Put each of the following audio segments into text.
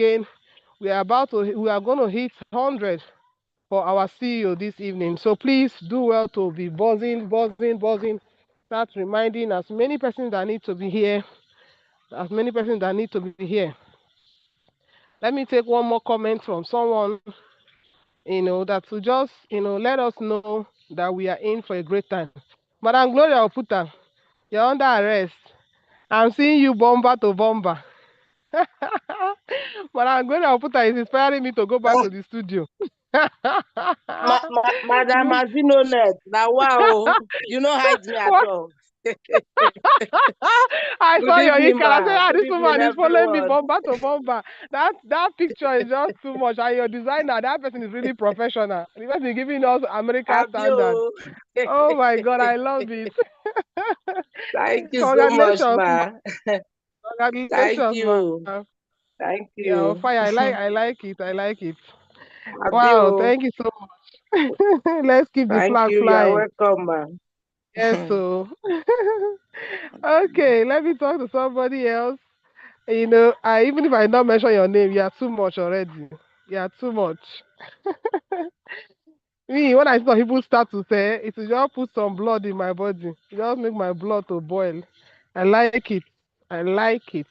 again, we are going to hit 100 for our CEO this evening. So please do well to be buzzing. Start reminding as many persons that need to be here. Let me take one more comment from someone, that to just, let us know that we are in for a great time. Madam Gloria Oputa, you're under arrest. I'm seeing you bomber to bomber. Madam Gloria Oputa is inspiring me to go back to the studio. Madam AZINONET, now wow, you don't hide me at all. I saw your ink and I said, Good this evening, woman is following me everyone. bomber to bomber. That picture is just too much. And your designer, that person is really professional. The person giving us American standard. Oh my God, I love it. Thank you so much, Congratulations, ma. Thank Congratulations, ma. you. Thank Yeah, you. fire. I like it. Wow, Abio. thank you so much. Let's keep the Thank flag you. You are flying. welcome, ma. Yes, so. Okay, let me talk to somebody else. Even if I don't mention your name, you are too much already. You are too much. Me, when I saw people start to say, it will just put some blood in my body. It just make my blood to boil. I like it. I like it.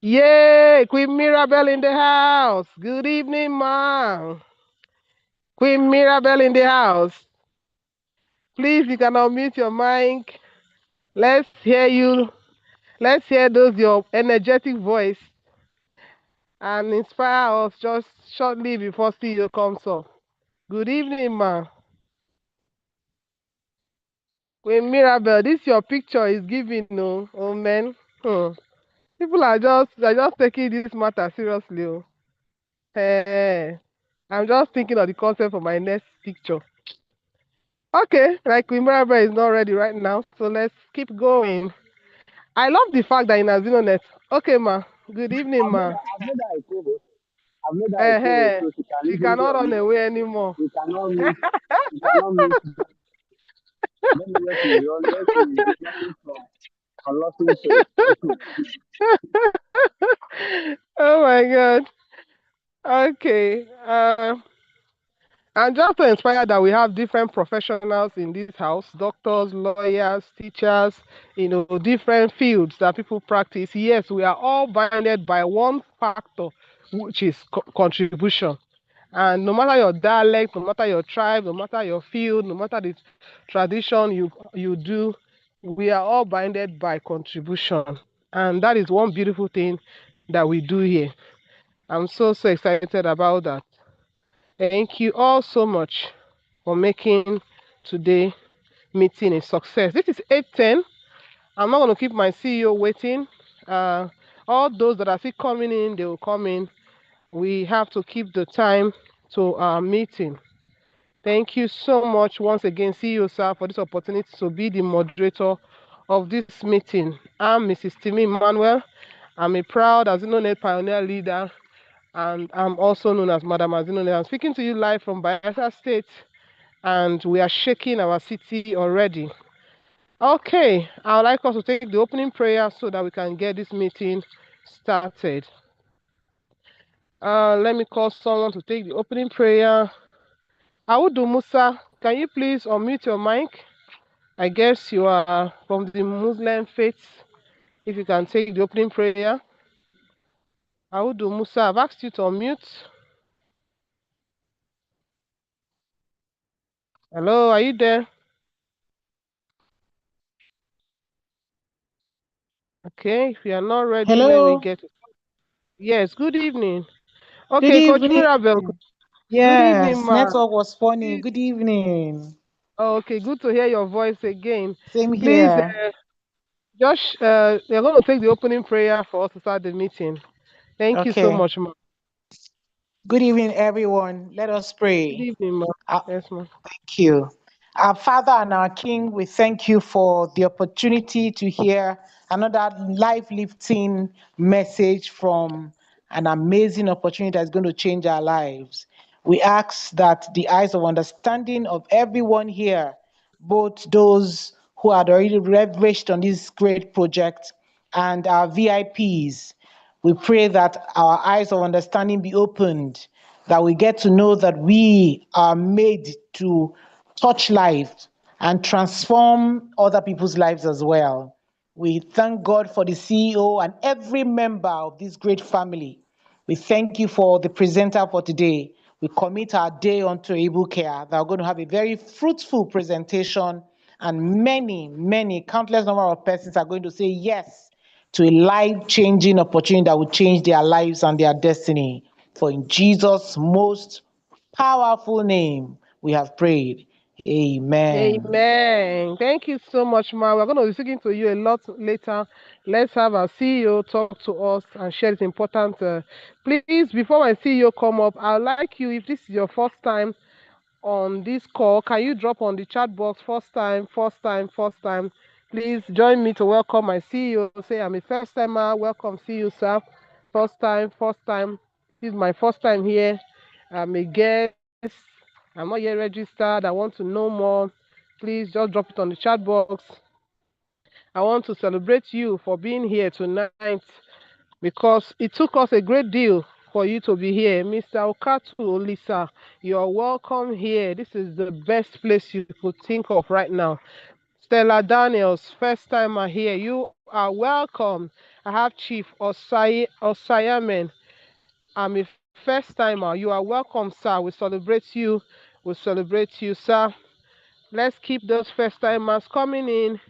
Yay! Queen Mirabelle in the house. Good evening, ma. Queen Mirabelle in the house. Please, you can unmute your mic. Let's hear you. Let's hear your energetic voice and inspire us just shortly before CEO comes up. Good evening, ma. Queen Mirabelle, this your picture is giving, no? Oh, man. People are just taking this matter seriously. Oh. Hey, I'm just thinking of the concept for my next picture. Okay, like Queen Mirabelle is not ready right now, so let's keep going. I love the fact that in AZINONET. Okay, ma. Good evening, ma. I've made her a co-host. So she can She easily cannot run unmute. away anymore. We cannot miss. We cannot miss. I don't know where she is. Where she is running from unlawful to. Oh my God. Okay. And just to inspire that we have different professionals in this house, doctors, lawyers, teachers, different fields that people practice. Yes, we are all bounded by one factor, which is contribution. And no matter your dialect, no matter your tribe, no matter your field, no matter the tradition you do, we are all bounded by contribution. And that is one beautiful thing that we do here. I'm so excited about that. Thank you all so much for making today meeting a success. This is 8:10. I'm not going to keep my CEO waiting. All those that are still coming in, they will come in. We have to keep the time to our meeting. Thank you so much once again, CEO sir, for this opportunity to be the moderator of this meeting. I'm Mrs. Timmy Manuel. I'm a proud AZINONET pioneer leader, and I'm also known as Madam AZINONET. I'm speaking to you live from Bayelsa State, and we are shaking our city already. Okay, I would like us to take the opening prayer so that we can get this meeting started. Let me call someone to take the opening prayer. Audu Musa, can you please unmute your mic? I guess you are from the Muslim faith. If you can take the opening prayer. Audu Musa, I've asked you to unmute. Hello, are you there? Okay, if you are not ready, when we Hello. get it. Yes, good evening. Good Okay, Coach evening. Mirabel. Good evening, Yes, ma. network was funny. Good evening. Oh, okay, good to hear your voice again. Same Please, here. Josh, you're going to take the opening prayer for us to start the meeting. Thank you so Okay. much, ma. Good evening, everyone. Let us Good pray. evening, ma. Yes, ma. Thank you. Our Father and our King, we thank you for the opportunity to hear another life-lifting message from an amazing opportunity that's going to change our lives. We ask that the eyes of understanding of everyone here, both those who had already reversed on this great project and our VIPs, We pray that our eyes of understanding be opened, that we get to know that we are made to touch lives and transform other people's lives as well. We thank God for the CEO and every member of this great family. We thank you for the presenter for today. We commit our day unto able care that we're going to have a very fruitful presentation, and many, countless number of persons are going to say yes to a life-changing opportunity that will change their lives and their destiny. For in Jesus' most powerful name, we have prayed. Amen. Amen. Thank you so much, Ma. We're going to be speaking to you a lot later. Let's have our CEO talk to us and share this important. Please, before my CEO come up, I'd like you, if this is your first time on this call, can you drop on the chat box first time, first time, first time? Please join me to welcome my CEO. Say, I'm a first timer. Welcome, CEO, sir. First time, first time. This is my first time here. I'm a guest. I'm not yet registered. I want to know more. Please just drop it on the chat box. I want to celebrate you for being here tonight because it took us a great deal for you to be here. Mr. Okatu Lisa, you're welcome here. This is the best place you could think of right now. Stella Daniels, first timer here. You are welcome. I have Chief Osayamen. I'm a first timer. You are welcome, sir. We celebrate you. We celebrate you, sir. Let's keep those first timers coming in.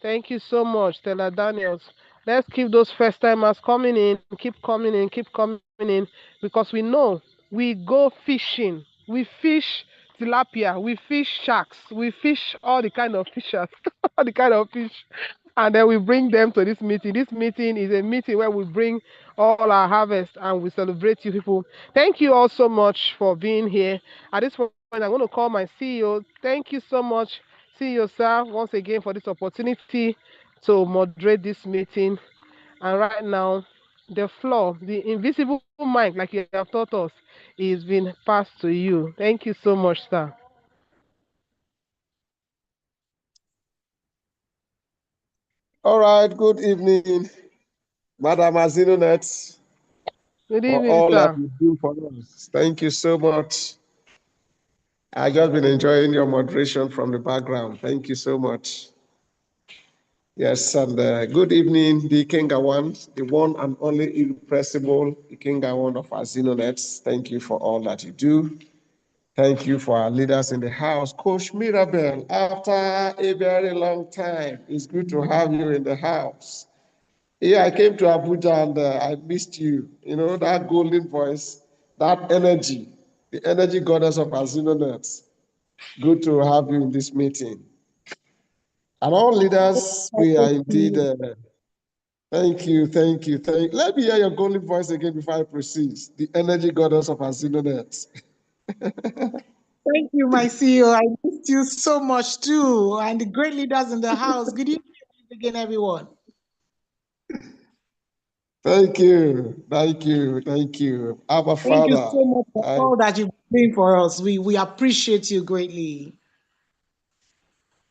Thank you so much, Stella Daniels. Let's keep those first timers coming in, keep coming in, keep coming in, because we know we go fishing. We fish tilapia, we fish sharks, we fish all the kind of fishers, all the kind of fish. And then we bring them to this meeting. This meeting is a meeting where we bring all our harvest and we celebrate you people. Thank you all so much for being here. At this point, I'm going to call my CEO. Thank you so much, CEO, sir, once again for this opportunity to moderate this meeting. And right now, the floor, the invisible mic, like you have taught us, is being passed to you. Thank you so much, sir. All right, good evening, Madam AZINONET, Good for evening, all that sir. you do for us. Thank you so much. I just been enjoying your moderation from the background. Thank you so much. Yes, and good evening, the Kengawan, the one and only irrepressible Kengawan of AZINONET. Thank you for all that you do. Thank you for our leaders in the house. Coach Mirabel, after a very long time, it's good to have you in the house. Yeah, I came to Abuja and I missed you. You know, that golden voice, that energy, the energy goddess of AZINONET. Good to have you in this meeting. And all leaders, we are indeed, thank you, thank you, thank you. Let me hear your golden voice again before I proceed. The energy goddess of AZINONET. Thank you, my CEO. I missed you so much too. And the great leaders in the house. Good evening again, everyone. Thank you, thank you, thank you. Abba Thank you Father, so much for all that you've been doing for us. We appreciate you greatly.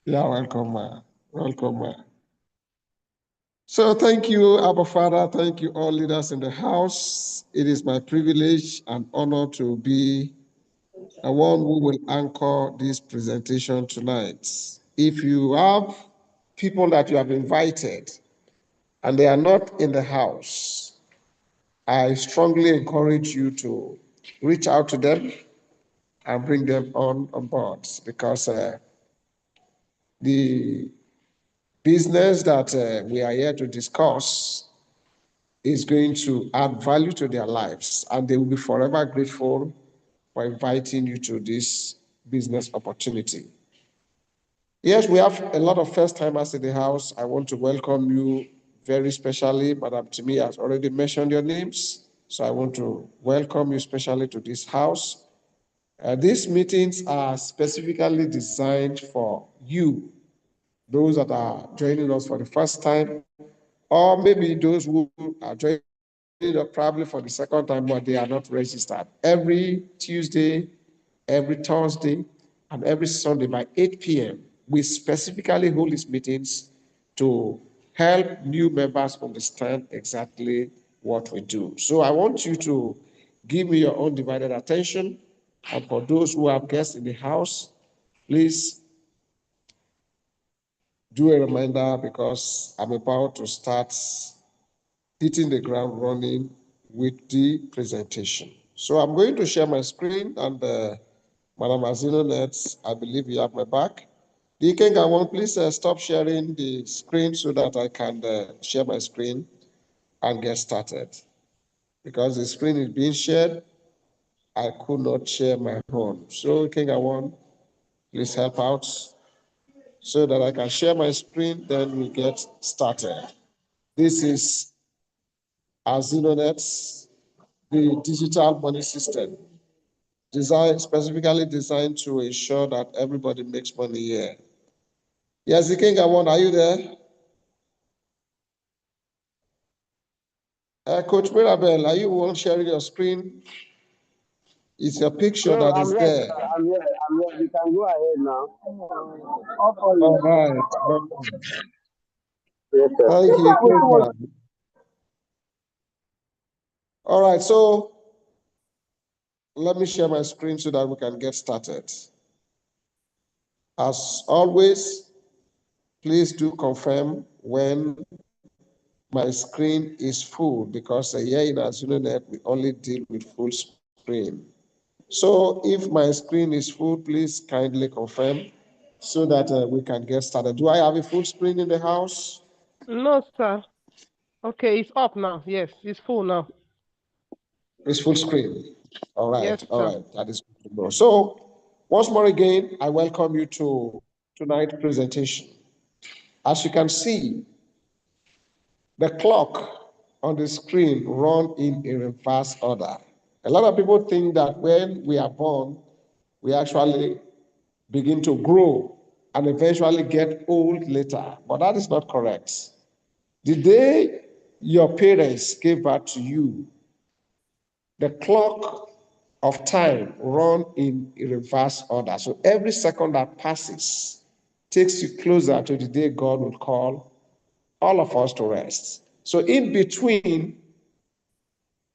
you're welcome, man. Welcome, man. So thank you, Abba Father. Thank you, all leaders in the house. It is my privilege and honor to be the one who will anchor this presentation tonight. If you have people that you have invited and they are not in the house, I strongly encourage you to reach out to them and bring them on board because the business that we are here to discuss is going to add value to their lives, and they will be forever grateful for inviting you to this business opportunity. Yes, we have a lot of first timers in the house. I want to welcome you very specially. Madam Timi has already mentioned your names, so I want to welcome you specially to this house. These meetings are specifically designed for you, those that are joining us for the first time, or maybe those who are joining us probably for the second time, but they are not registered. Every Tuesday, every Thursday, and every Sunday by 8 p.m., we specifically hold these meetings to help new members understand exactly what we do. So I want you to give me your undivided attention. And for those who have guests in the house, please do a reminder because I'm about to start hitting the ground running with the presentation. So I'm going to share my screen and Madam AZINONET, I believe you have my back. DK Gawon, please stop sharing the screen so that I can share my screen and get started. Because the screen is being shared, I could not share my own. So King Gawon, please help out so that I can share my screen, then we get started. This is AZINONET, the digital money system, specifically designed to ensure that everybody makes money here. Yes, the King Gawon, are you there? Coach Mirabel, are you one sharing your screen? It's your picture No, that I'm is here, there. sir. I'm here. I'm here. You can go ahead now. All right. Yes, sir. Thank you. Great man. All right. So let me share my screen so that we can get started. As always, please do confirm when my screen is full because here in AZINONET, we only deal with full screen. So if my screen is full, please kindly confirm so that we can get started. Do I have a full screen in the house? No, sir. Okay, it's up now. Yes, it's full now. It's full screen. All right, Yes, all sir. right. That is good to know. So once more again, I welcome you to tonight's presentation. As you can see, the clock on the screen run in a reverse order. A lot of people think that when we are born, we actually begin to grow and eventually get old later. But that is not correct. The day your parents gave birth to you, the clock of time run in a reverse order. So every second that passes takes you closer to the day God will call all of us to rest. So in between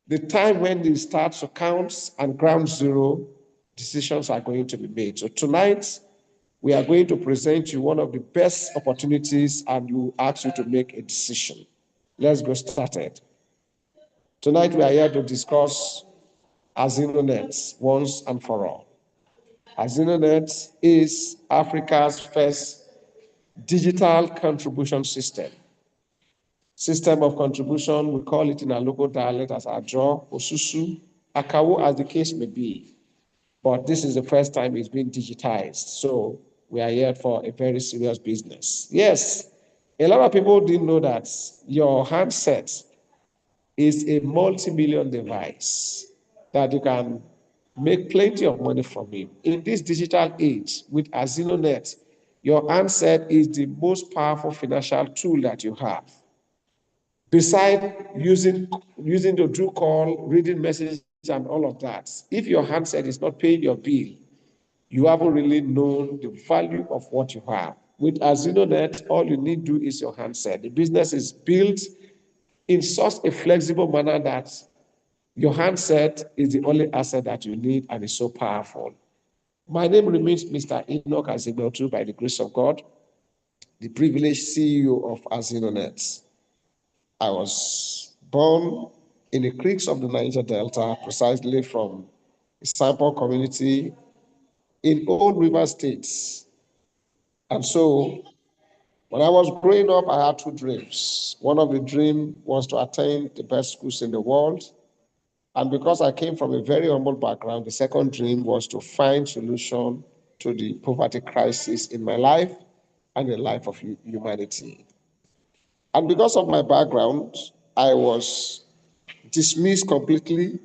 the time when it starts to count and ground zero, decisions are going to be made. So tonight, we are going to present you one of the best opportunities and we will ask you to make a decision. Let's go started. Tonight, we are here to discuss AZINONET once and for all. AZINONET is Africa's first digital contribution system. System of contribution, we call it in our local dialect as Ajo, Osusu, Akawo, as the case may be. But this is the first time it's been digitized. So we are here for a very serious business. Yes, a lot of people didn't know that your handset is a multi-million device that you can make plenty of money from it. In this digital age with AZINONET, your handset is the most powerful financial tool that you have. Besides using the do call, reading messages, and all of that, if your handset is not paying your bill, you haven't really known the value of what you have. With AZINONET, all you need to do is your handset. The business is built in such a flexible manner that your handset is the only asset that you need and is so powerful. My name remains Mr. Enoch Azigbeotu by the grace of God, the privileged CEO of AZINONET. I was born in the creeks of the Niger Delta, precisely from a sample community in Old River States. And so when I was growing up, I had two dreams. One of the dreams was to attend the best schools in the world. And because I came from a very humble background, the second dream was to find solution to the poverty crisis in my life and the life of humanity. And because of my background, I was dismissed completely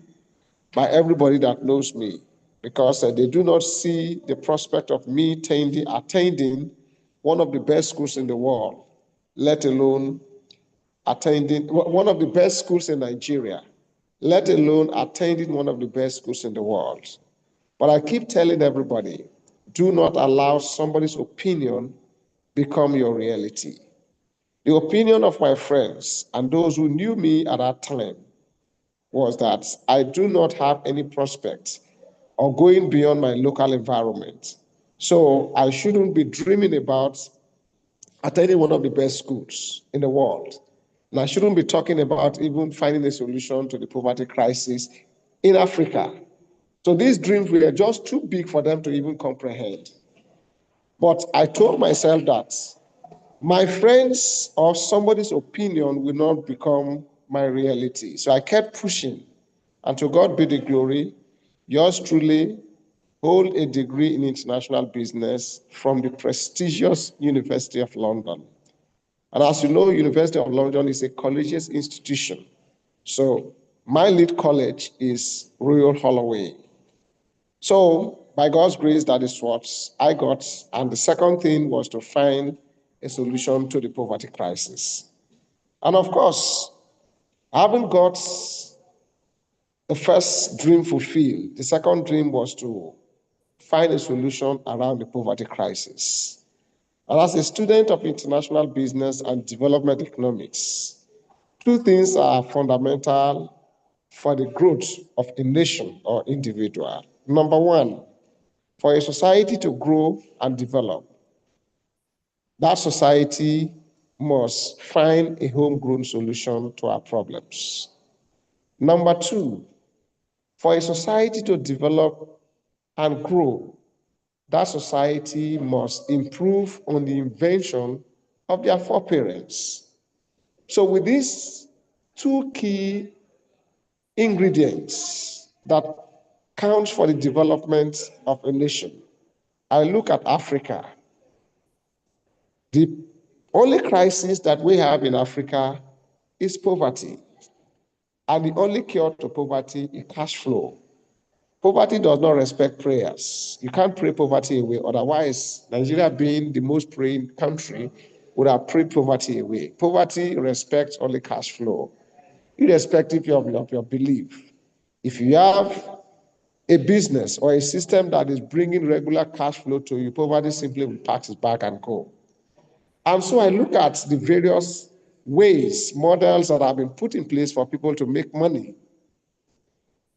by everybody that knows me because they do not see the prospect of me attending one of the best schools in the world, let alone attending one of the best schools in Nigeria, let alone attending one of the best schools in the world. But I keep telling everybody, do not allow somebody's opinion become your reality. The opinion of my friends and those who knew me at that time was that I do not have any prospect or going beyond my local environment. So I shouldn't be dreaming about attending one of the best schools in the world. And I shouldn't be talking about even finding a solution to the poverty crisis in Africa. So these dreams were just too big for them to even comprehend. But I told myself that my friends or somebody's opinion will not become my reality. So I kept pushing. And to God be the glory, yours truly hold a degree in international business from the prestigious University of London. And as you know, University of London is a collegiate institution. So my lead college is Royal Holloway. So by God's grace, that is what I got. And the second thing was to find a solution to the poverty crisis. And of course, having got the first dream fulfilled, the second dream was to find a solution around the poverty crisis. And as a student of international business and development economics, two things are fundamental for the growth of a nation or individual. Number one, for a society to grow and develop, that society must find a homegrown solution to our problems. Number two, for a society to develop and grow, that society must improve on the invention of their foreparents. So, with these two key ingredients that count for the development of a nation, I look at Africa. The only crisis that we have in Africa is poverty. And the only cure to poverty is cash flow. Poverty does not respect prayers. You can't pray poverty away. Otherwise, Nigeria being the most praying country would have prayed poverty away. Poverty respects only cash flow, irrespective of your belief. If you have a business or a system that is bringing regular cash flow to you, poverty simply will pack its bag and go. And so I look at the various ways, models that have been put in place for people to make money.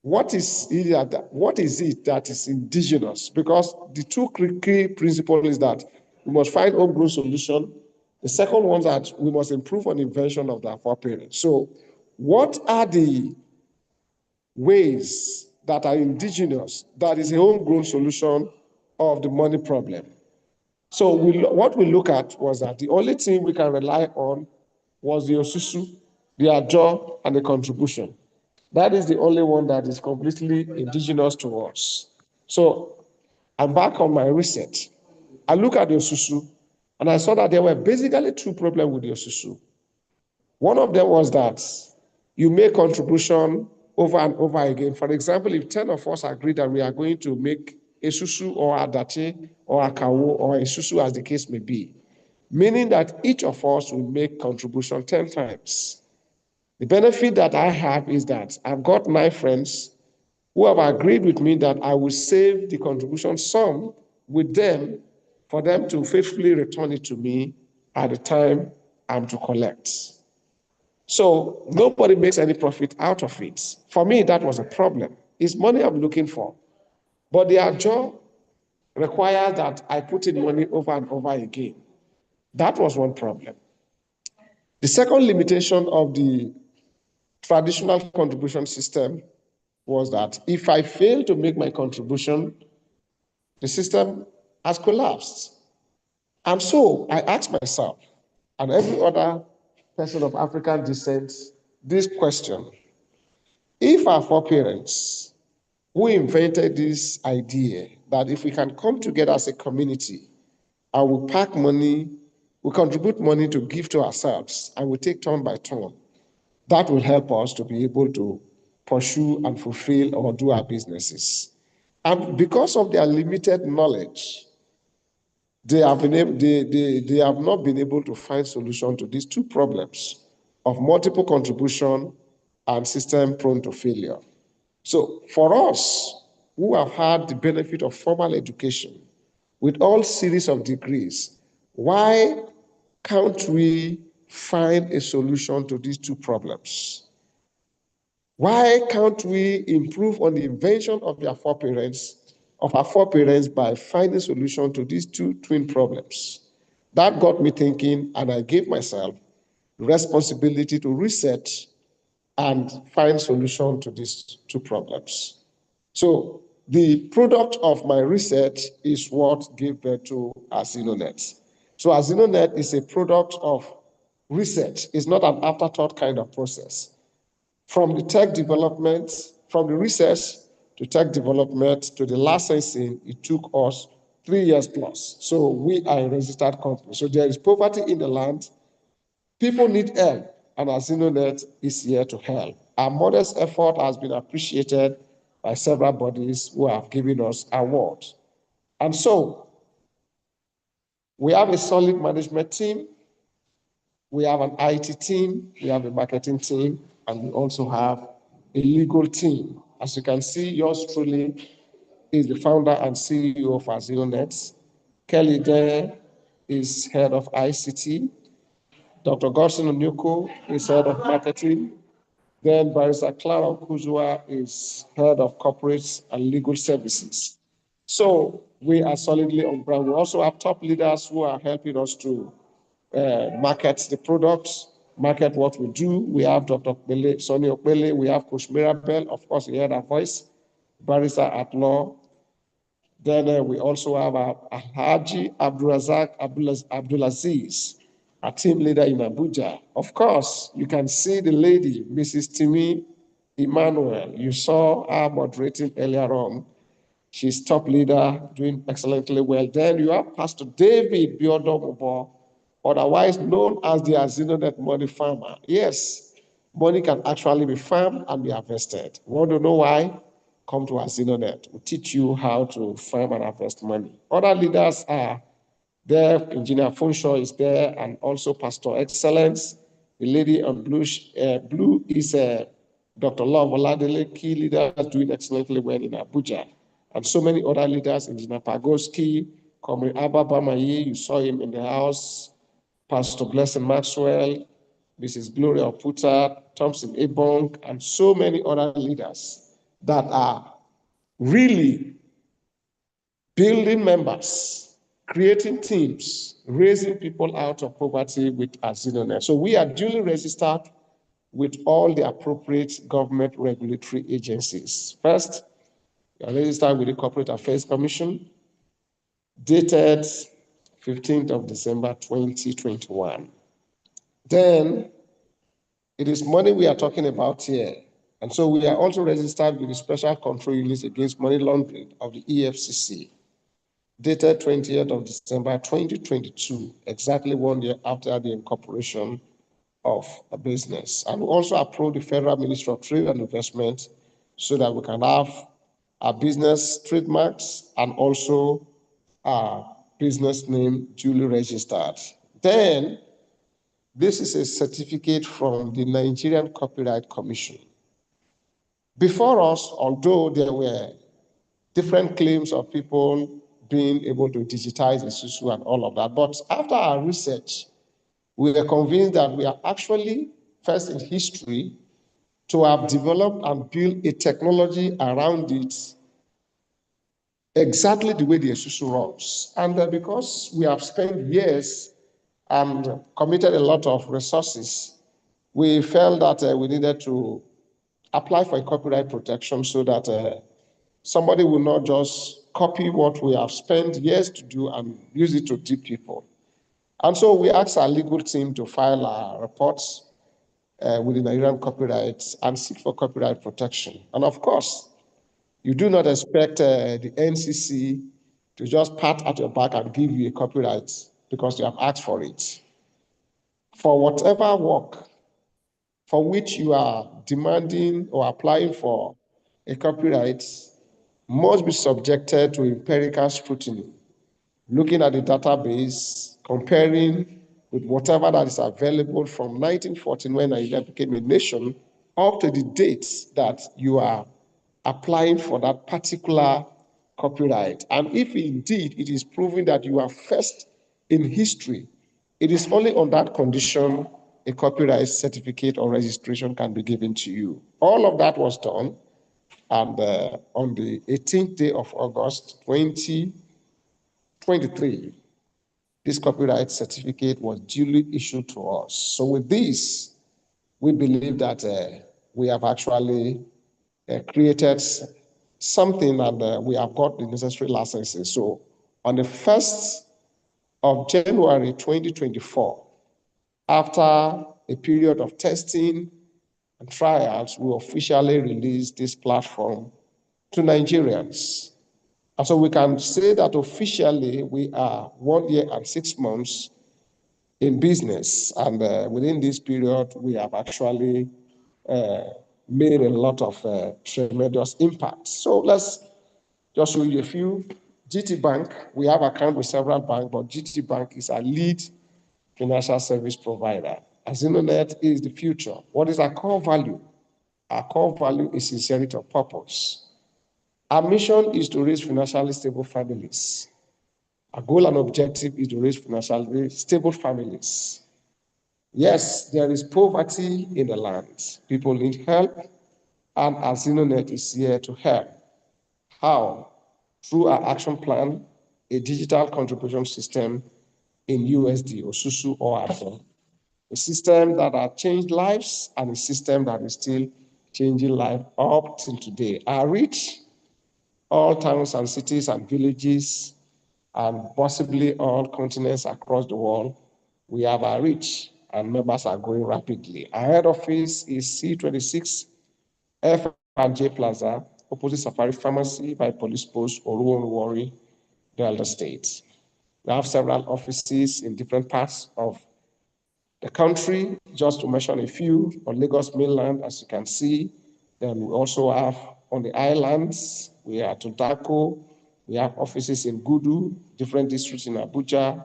What is it that is indigenous? Because the two key principles is that we must find homegrown solution. The second one is that we must improve on invention of the foreparents. So what are the ways that are indigenous that is a homegrown solution of the money problem? So what we look at was that the only thing we can rely on was the osusu, the ajo, and the contribution. That is the only one that is completely indigenous to us. So I'm back on my research. I look at the osusu, and I saw that there were basically two problems with the osusu. One of them was that you make contribution over and over again. For example, if 10 of us agree that we are going to make a susu or a dache or a kawo or a susu as the case may be, meaning that each of us will make contribution 10 times. The benefit that I have is that I've got 9 friends who have agreed with me that I will save the contribution sum with them for them to faithfully return it to me at the time I'm to collect. So nobody makes any profit out of it. For me, that was a problem. It's money I'm looking for. But the ajo requires that I put in money over and over again. That was one problem. The second limitation of the traditional contribution system was that if I fail to make my contribution, the system has collapsed. And so I asked myself, and every other person of African descent, this question: if our foreparents who invented this idea that if we can come together as a community and we pack money, we contribute money to give to ourselves, and we take turn by turn, that will help us to be able to pursue and fulfill or do our businesses. And because of their limited knowledge, they have not been able to find solution to these two problems of multiple contribution and system prone to failure. So for us who have had the benefit of formal education with all series of degrees, why can't we find a solution to these two problems? Why can't we improve on the invention of our foreparents by finding solution to these two twin problems? That got me thinking, and I gave myself responsibility to research and find solution to these two problems. So the product of my research is what gave birth to AZINONET. So AZINONET is a product of research. It's not an afterthought kind of process. From the tech development, from the research to tech development to the licensing, it took us 3 years plus. So we are a registered company. So there is poverty in the land. People need help, and AZINONET is here to help. Our modest effort has been appreciated by several bodies who have given us awards. And so we have a solid management team, we have an IT team, we have a marketing team, and we also have a legal team. As you can see, yours truly is the founder and CEO of AZINONET. Kelly there is head of ICT. Dr. Godson Onyuko is head of marketing. Then Barrister Clara Kuzua is head of corporate and legal services. So we are solidly on ground. We also have top leaders who are helping us to market the products, market what we do. We have Dr. Sonny Okpele, we have Coach Mirabel, of course, you heard her voice, barrister at law. Then we also have Alhaji Abdulrazak Abdulaziz, a team leader in Abuja. Of course, you can see the lady, Mrs. Timi Emmanuel. You saw her moderating earlier on. She's top leader, doing excellently well. Then you have Pastor David Biodomobo, otherwise known as the AZINONET money farmer. Yes, money can actually be farmed and be harvested. Want to know why? Come to AZINONET. We'll teach you how to farm and harvest money. Other leaders are there. Engineer Funshaw is there, and also Pastor Excellence. The lady on blue is Dr. Love Oladele, key leader doing excellently well in Abuja. And so many other leaders, Engineer Pagoski, Comrade Abba Bamayi, you saw him in the house, Pastor Blessing Maxwell, Mrs. Gloria Oputa, Thompson Ebong, and so many other leaders that are really building members, creating teams, raising people out of poverty with AZINONET. So we are duly registered with all the appropriate government regulatory agencies. First, we are registered with the Corporate Affairs Commission, dated 15th of December 2021. Then it is money we are talking about here. And so we are also registered with the Special Control Unit Against Money Laundering of the EFCC, dated 20th of December 2022, exactly 1 year after the incorporation of a business. And we also approved the Federal Ministry of Trade and Investment so that we can have our business trademarks and also our business name duly registered. Then, this is a certificate from the Nigerian Copyright Commission. Before us, although there were different claims of people being able to digitize Isusu and all of that, but after our research, we were convinced that we are actually first in history to have developed and built a technology around it exactly the way the Isusu runs. And because we have spent years and committed a lot of resources, we felt that we needed to apply for a copyright protection so that somebody will not just copy what we have spent years to do and use it to dupe people. And so we asked our legal team to file our reports with the Nigerian copyright and seek for copyright protection. And of course, you do not expect the NCC to just pat at your back and give you a copyright because you have asked for it. For whatever work for which you are demanding or applying for a copyright must be subjected to empirical scrutiny, looking at the database, comparing with whatever that is available from 1914 when Nigeria became a nation up to the date that you are applying for that particular copyright. And if indeed it is proven that you are first in history, it is only on that condition a copyright certificate or registration can be given to you. All of that was done, and on the 18th day of August 2023, this copyright certificate was duly issued to us. So with this, we believe that we have actually created something, and we have got the necessary licenses. So on the 1st of January 2024, after a period of testing and trials, we officially released this platform to Nigerians. And so we can say that officially we are 1 year and 6 months in business. And within this period, we have actually made a lot of tremendous impact. So let's just show you a few. GT Bank, we have account with several banks, but GT Bank is our lead financial service provider. AZINONET is the future. What is our core value? Our core value is sincerity of purpose. Our mission is to raise financially stable families. Our goal and objective is to raise financially stable families. Yes, there is poverty in the land. People need help, and AZINONET is here to help. How? Through our action plan, a digital contribution system in USD, Osusu or Afro, a system that has changed lives and a system that is still changing life up till today. Our reach, all towns and cities and villages, and possibly all continents across the world, we have our reach, and members are growing rapidly. Our head office is C26 F&J Plaza, opposite Safari Pharmacy by Police Post, Oruwari, Delta State. We have several offices in different parts of the country, just to mention a few. On Lagos mainland, as you can see. Then we also have on the islands, we are Tontako, we have offices in Gudu, different districts in Abuja,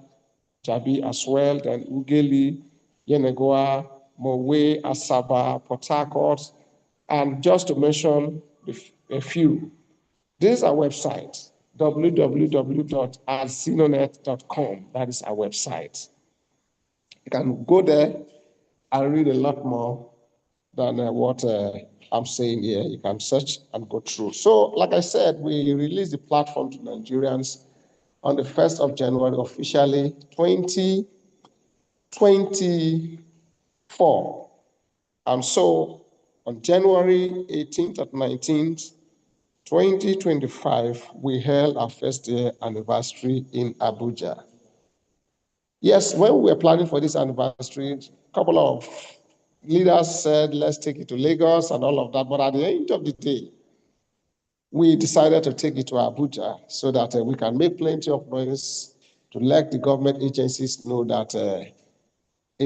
Jabi as well, then Ugeli, Yenagoa, Mowe, Asaba, Port Harcourt, and just to mention a few. This is our website, www.azinonet.com. That is our website. You can go there and read a lot more than what I'm saying here. You can search and go through. So, like I said, we released the platform to Nigerians on the 1st of January, officially 2024. And so, on January 18th and 19th, 2025, we held our first year anniversary in Abuja. Yes, when we were planning for this anniversary, a couple of leaders said, let's take it to Lagos and all of that. But at the end of the day, we decided to take it to Abuja so that we can make plenty of noise to let the government agencies know that a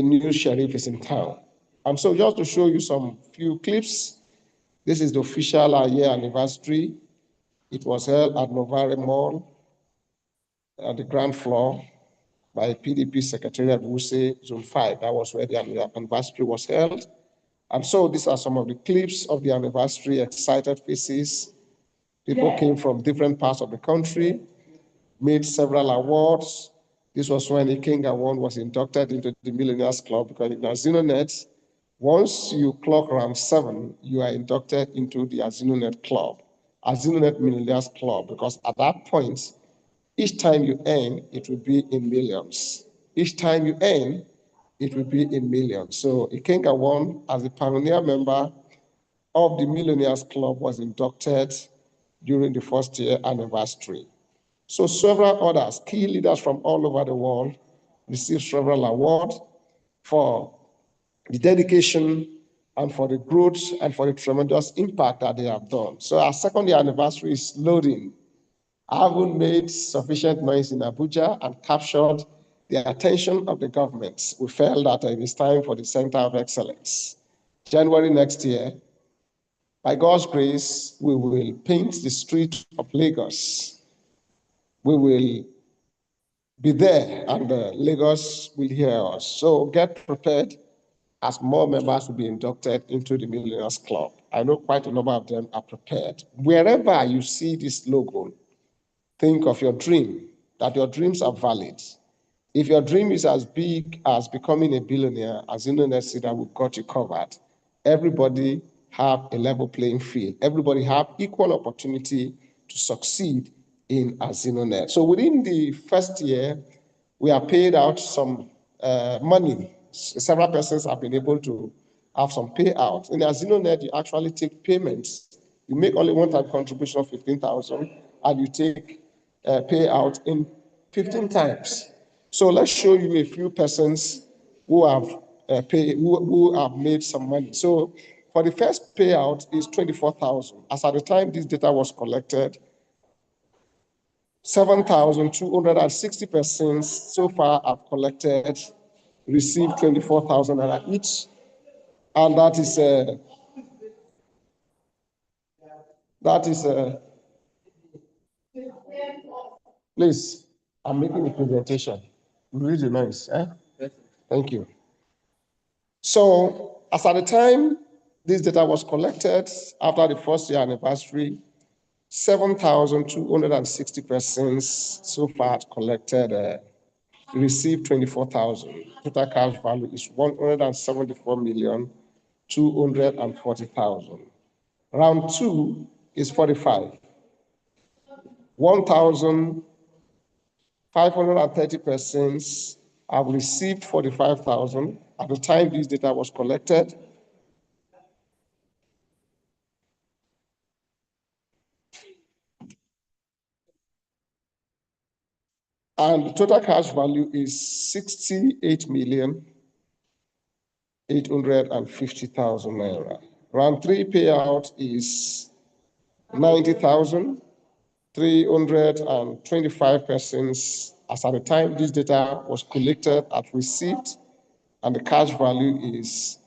new sheriff is in town. And so just to show you some few clips, this is the official year anniversary. It was held at Novare Mall at the ground floor by PDP Secretariat Wuse Zone 5. That was where the anniversary was held. And so these are some of the clips of the anniversary, excited faces. People came from different parts of the country, made several awards. This was when Ikenga One was inducted into the Millionaires Club, because in AZINONET, once you clock around 7, you are inducted into the AZINONET Club, AZINONET Millionaires Club, because at that point, each time you earn, it will be in millions. Each time you earn, it will be in millions. So Ikenga One, as a pioneer member of the Millionaires Club, was inducted during the first year anniversary. So several others, key leaders from all over the world, received several awards for the dedication and for the growth and for the tremendous impact that they have done. So our second year anniversary is loading. I haven't made sufficient noise in Abuja and captured the attention of the government. We felt that it is time for the Center of Excellence. January next year, by God's grace, we will paint the street of Lagos. We will be there, and Lagos will hear us. So get prepared, as more members will be inducted into the Millionaires Club. I know quite a number of them are prepared. Wherever you see this logo, think of your dream, that your dreams are valid. If your dream is as big as becoming a billionaire, AZINONET said that we've got you covered. Everybody have a level playing field. Everybody have equal opportunity to succeed in AZINONET. So within the first year, we have paid out some money. Several persons have been able to have some payout. In AZINONET, you actually take payments. You make only one-time contribution of 15,000, and you take payout in 15 times. So let's show you a few persons who have who have made some money. So for the first payout is 24,000. As at the time this data was collected, 7,260 persons so far have collected, received 24,000 each, and that is please, I'm making a presentation. Read the noise, eh? Thank you. So as at the time this data was collected, after the first year anniversary, 7,260 persons so far collected, received 24,000. Total cash value is 174,240,000. Round two is 45. 1,530 persons have received 45,000 at the time this data was collected. And the total cash value is 68,850,000 naira. Round three payout is 90,325 persons as at the time this data was collected at receipt, and the cash value is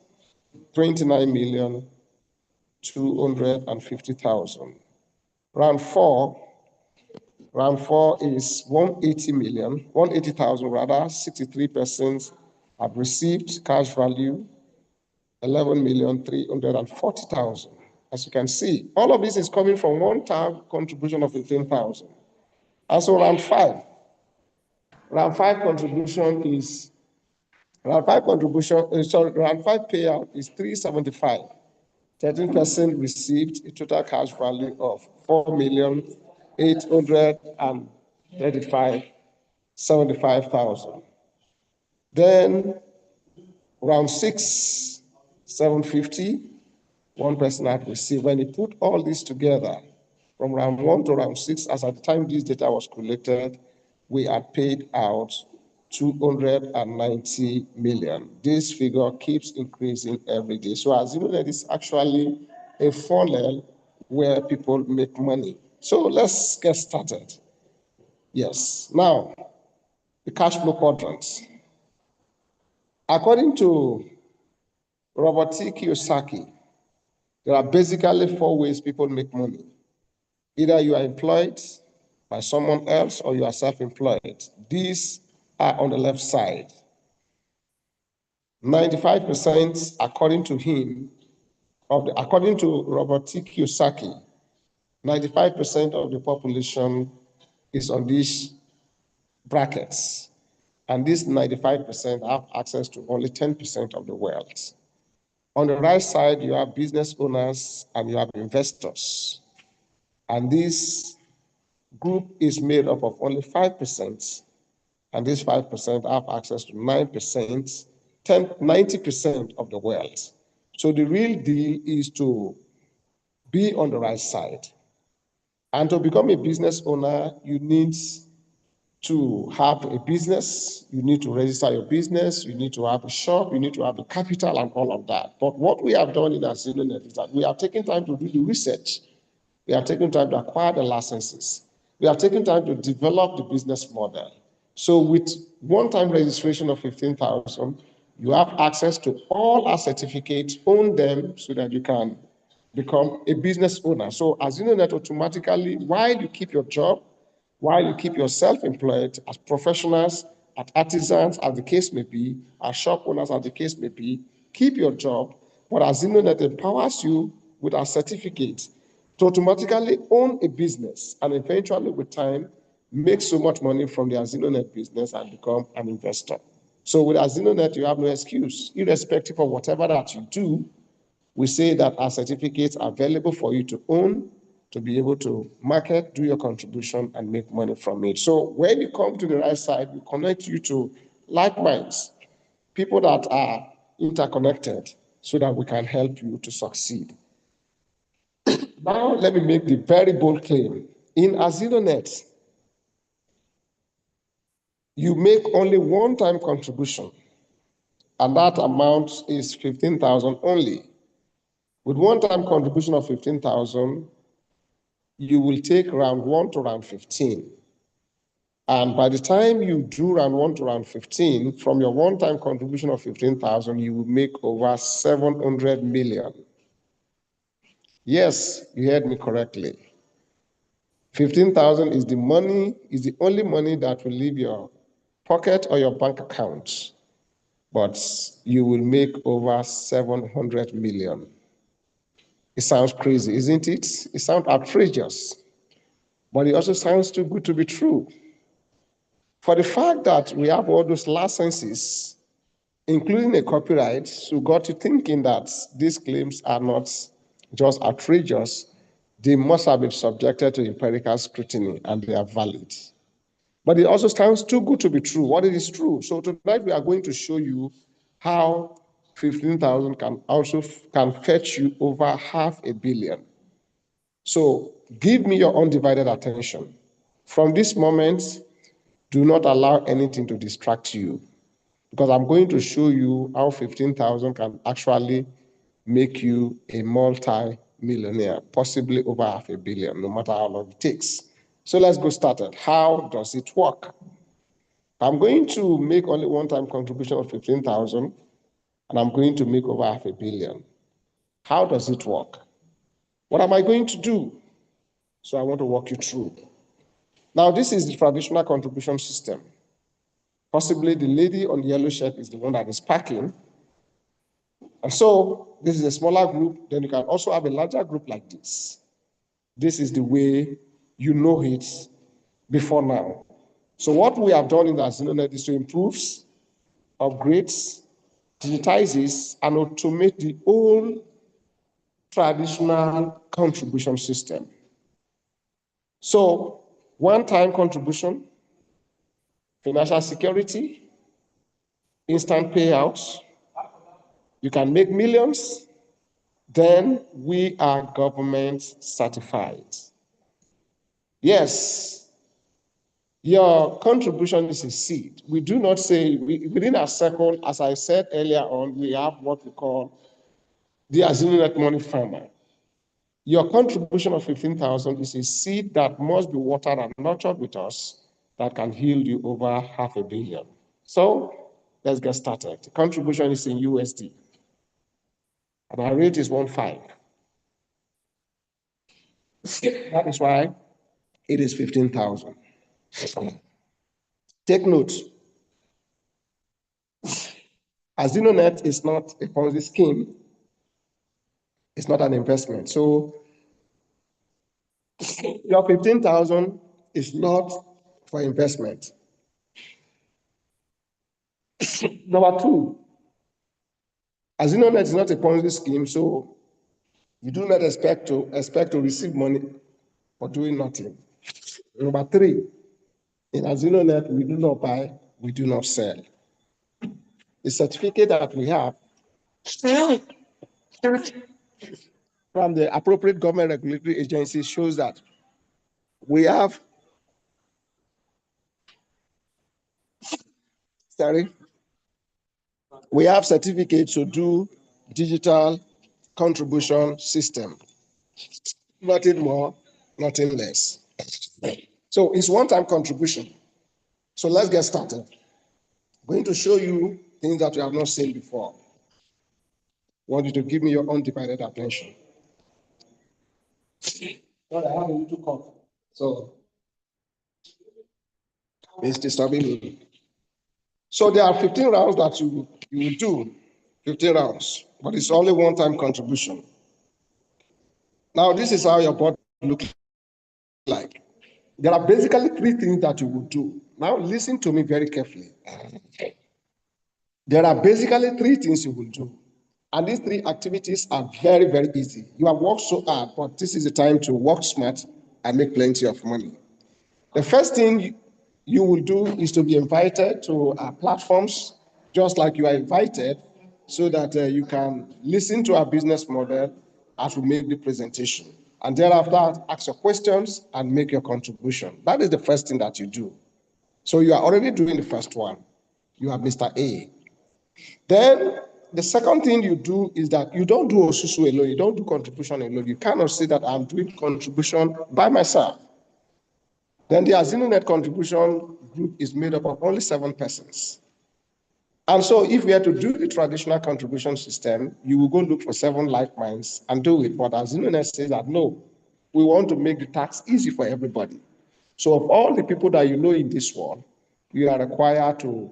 29,250,000. Round four is 180,000 rather, 63 persons have received cash value 11,340,000. As you can see, all of this is coming from one-time contribution of 15,000. And so round five contribution is round five payout is 375. 13% received a total cash value of 4,835,75,000. Then round six, 750, one person had received. When you put all this together, from round one to round six, as at the time this data was collected, we had paid out 290 million. This figure keeps increasing every day. So as you know, that is actually a funnel where people make money. So let's get started. Yes. Now, the cash flow quadrants. According to Robert T. Kiyosaki, there are basically four ways people make money. Either you are employed by someone else or you are self-employed. These are on the left side. 95%, according to him, according to Robert T. Kiyosaki, 95% of the population is on these brackets. And these 95% have access to only 10% of the wealth. On the right side, you have business owners and you have investors. And this group is made up of only 5%. And these 5% have access to 9%, 90% of the wealth. So the real deal is to be on the right side. And to become a business owner, you need to have a business, you need to register your business, you need to have a shop, you need to have the capital and all of that. But what we have done in AZINONET is that we have taken time to do the research. We have taken time to acquire the licenses. We have taken time to develop the business model. So with one-time registration of 15,000, you have access to all our certificates, own them so that you can become a business owner. So AZINONET automatically, while you keep your job, while you keep yourself employed as professionals, as artisans, as the case may be, as shop owners, as the case may be, keep your job, but AZINONET empowers you with our certificates to automatically own a business, and eventually with time, make so much money from the AZINONET business and become an investor. So with AZINONET, you have no excuse. Irrespective of whatever that you do, we say that our certificates are available for you to own, to be able to market, do your contribution, and make money from it. So when you come to the right side, we connect you to like minds, people that are interconnected, so that we can help you to succeed. Now, let me make the very bold claim. In AZINONET, you make only one-time contribution, and that amount is 15,000 only. With one-time contribution of 15,000, you will take round 1 to round 15. And by the time you do round 1 to round 15, from your one-time contribution of 15,000, you will make over 700 million. Yes, you heard me correctly. 15,000 is the only money that will leave your pocket or your bank account, but you will make over 700 million. It sounds crazy, isn't it? It sounds outrageous, but it also sounds too good to be true. For the fact that we have all those licenses, including a copyright, so got you thinking that these claims are not just outrageous, they must have been subjected to empirical scrutiny and they are valid. But it also sounds too good to be true. What it is true. So tonight we are going to show you how 15,000 can fetch you over $500 million. So give me your undivided attention. From this moment, do not allow anything to distract you, because I'm going to show you how 15,000 can actually make you a multi-millionaire, possibly over $500 million, no matter how long it takes. So let's go started. How does it work? I'm going to make only one-time contribution of 15,000, and I'm going to make over $500 million. How does it work? What am I going to do? So I want to walk you through. Now, this is the traditional contribution system. Possibly the lady on the yellow shirt is the one that is packing. And so this is a smaller group. Then you can also have a larger group like this. This is the way you know it before now. So what we have done in the AZINONET is to improve, upgrades, digitizes, and automate the old traditional contribution system. So one-time contribution, financial security, instant payouts, you can make millions, then we are government certified. Yes, your contribution is a seed. We do not say, within our circle, as I said earlier on, we have what we call the AZINONET money farmer. Your contribution of 15,000 is a seed that must be watered and nurtured with us that can yield you over $500 million. So let's get started. The contribution is in USD, and our rate is 1.5. That is why it is 15,000. Take note. AZINONET is not a Ponzi scheme. It's not an investment. So your 15,000 is not for investment. Number two, AZINONET is not a Ponzi scheme, so you do not expect to receive money for doing nothing. Number three, in AZINONET, we do not buy, we do not sell. The certificate that we have from the appropriate government regulatory agency shows that we have, we have certificates to do digital contribution system. Nothing more, nothing less. So it's one-time contribution. So let's get started. I'm going to show you things that you have not seen before. I want you to give me your undivided attention. But I have a little cough, so it's disturbing me. So there are 15 rounds that you will do, 15 rounds, but it's only one-time contribution. Now, this is how your board looks like. There are basically three things that you will do. Now listen to me very carefully. There are basically three things you will do. And these three activities are very, very easy. You have worked so hard, but this is the time to work smart and make plenty of money. The first thing you will do is to be invited to our platforms, just like you are invited, so that you can listen to our business model as we make the presentation. And thereafter, ask your questions and make your contribution. That is the first thing that you do. So you are already doing the first one. You are Mr. A. Then the second thing you do is that you don't do Osusu alone. You don't do contribution alone. You cannot say that I'm doing contribution by myself. Then the AZINONET contribution group is made up of only 7 persons. And so if we are to do the traditional contribution system, you will go look for 7 like minds and do it. But AZINONET says that no, we want to make the task easy for everybody. So of all the people that you know in this world, you are required to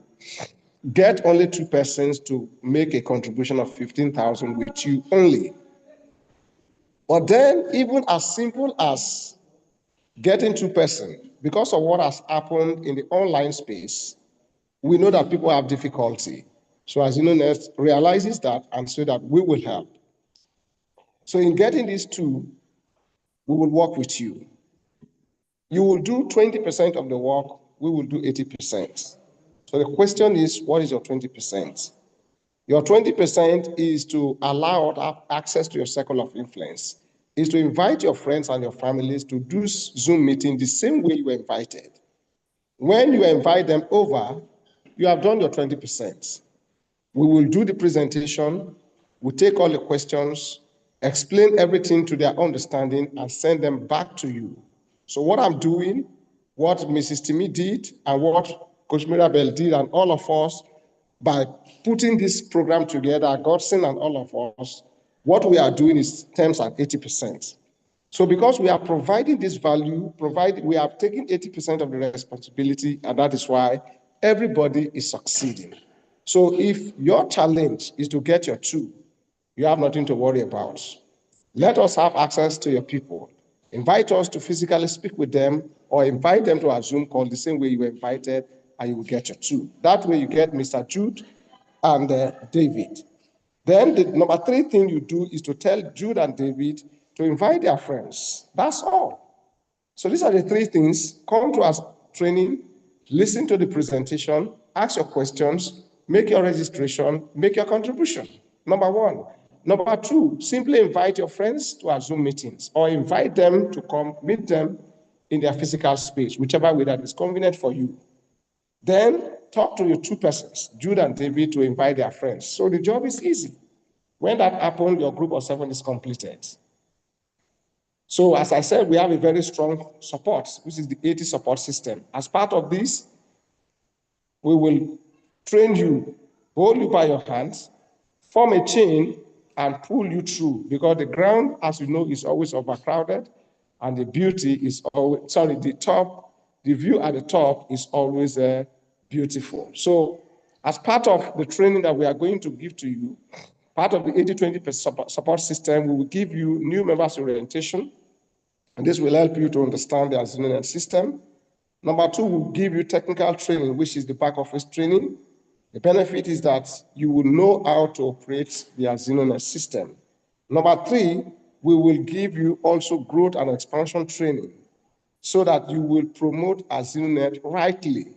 get only 2 persons to make a contribution of 15,000 with you only. But then even as simple as getting 2 persons, because of what has happened in the online space, we know that people have difficulty. So AZINONET realizes that and so that we will help. So in getting these 2, we will work with you. You will do 20% of the work, we will do 80%. So the question is, what is your 20%? Your 20% is to allow access to your circle of influence, is to invite your friends and your families to do Zoom meeting the same way you were invited. When you invite them over, you have done your 20%. We will do the presentation, we take all the questions, explain everything to their understanding, and send them back to you. So what I'm doing, what Mrs. Timmy did, and what Coach Mirabel did, and all of us, by putting this program together, Godson and all of us, what we are doing is terms at 80%. So because we are providing this value, we are taking 80% of the responsibility, and that is why everybody is succeeding. So if your challenge is to get your 2, you have nothing to worry about. Let us have access to your people. Invite us to physically speak with them or invite them to a Zoom call the same way you were invited, and you will get your 2. That way you get Mr. Jude and David. Then the number 3 thing you do is to tell Jude and David to invite their friends. That's all. So these are the 3 things. Come to our training, listen to the presentation, ask your questions, make your registration, make your contribution. Number 1. Number 2, simply invite your friends to our Zoom meetings or invite them to come meet them in their physical space, whichever way that is convenient for you. Then talk to your 2 persons, Jude and David, to invite their friends. So the job is easy. When that happens, your group of 7 is completed. So as I said, we have a very strong support, which is the 80 support system. As part of this, we will train you, hold you by your hands, form a chain, and pull you through, because the ground, as you know, is always overcrowded, and the beauty is always, the view at the top is always beautiful. So as part of the training that we are going to give to you, part of the 80-20 support system, we will give you new members orientation, and this will help you to understand the AZINONET system. Number 2, we'll give you technical training, which is the back office training. The benefit is that you will know how to operate the AZINONET system. Number 3, we will give you also growth and expansion training so that you will promote AZINONET rightly,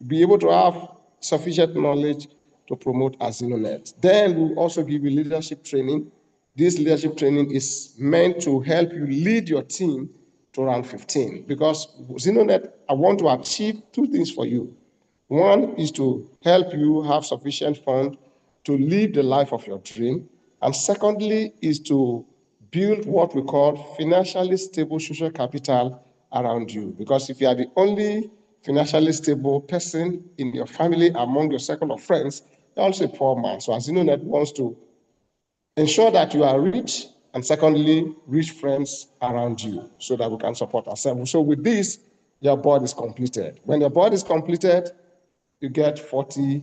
be able to have sufficient knowledge to promote AZINONET. Then we'll also give you leadership training. This leadership training is meant to help you lead your team to round 15, because AZINONET, I want to achieve 2 things for you. One is to help you have sufficient fund to live the life of your dream. And secondly is to build what we call financially stable social capital around you. Because if you are the only financially stable person in your family, among your circle of friends, you're also a poor man. So AZINONET wants to ensure that you are rich, and secondly, rich friends around you so that we can support ourselves. So with this, your board is completed. When your board is completed, you get $40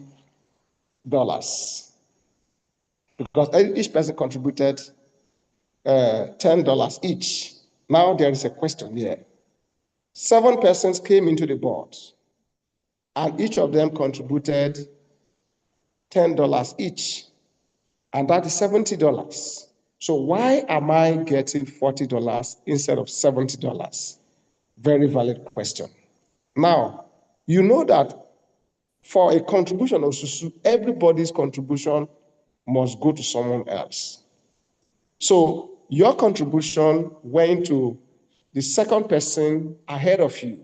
because each person contributed $10 each. Now there is a question here. 7 persons came into the board, and each of them contributed $10 each, and that is $70. So why am I getting $40 instead of $70? Very valid question. Now, you know that for a contribution of Susu, everybody's contribution must go to someone else. So your contribution went to the second person ahead of you.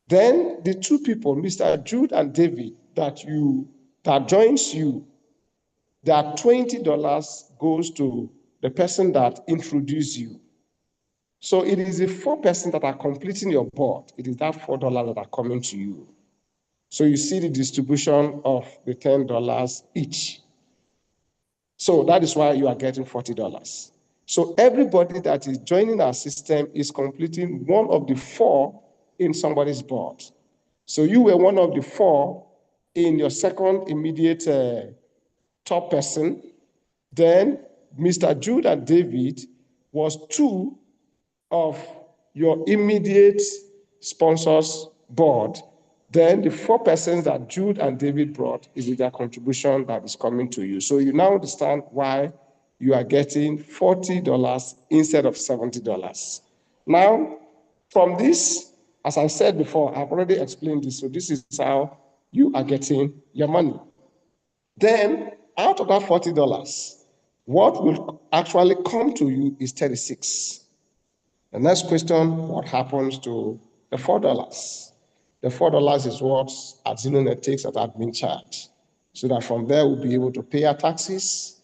Then the 2 people, Mr. Jude and David, that joins you, that $20 goes to the person that introduced you. So it is the 4 persons that are completing your board. It is that $4 that are coming to you. So you see the distribution of the $10 each. So that is why you are getting $40. So everybody that is joining our system is completing one of the 4 in somebody's board. So you were one of the 4 in your second immediate top person. Then Mr. Jude and David was 2 of your immediate sponsors board. Then the 4 persons that Jude and David brought is their contribution that is coming to you. So you now understand why you are getting $40 instead of $70. Now, from this, as I said before, I've already explained this. So this is how you are getting your money. Then, out of that $40, what will actually come to you is 36. The next question, what happens to the $4? The $4 is what AZINONET takes as admin charge, so that from there we'll be able to pay our taxes,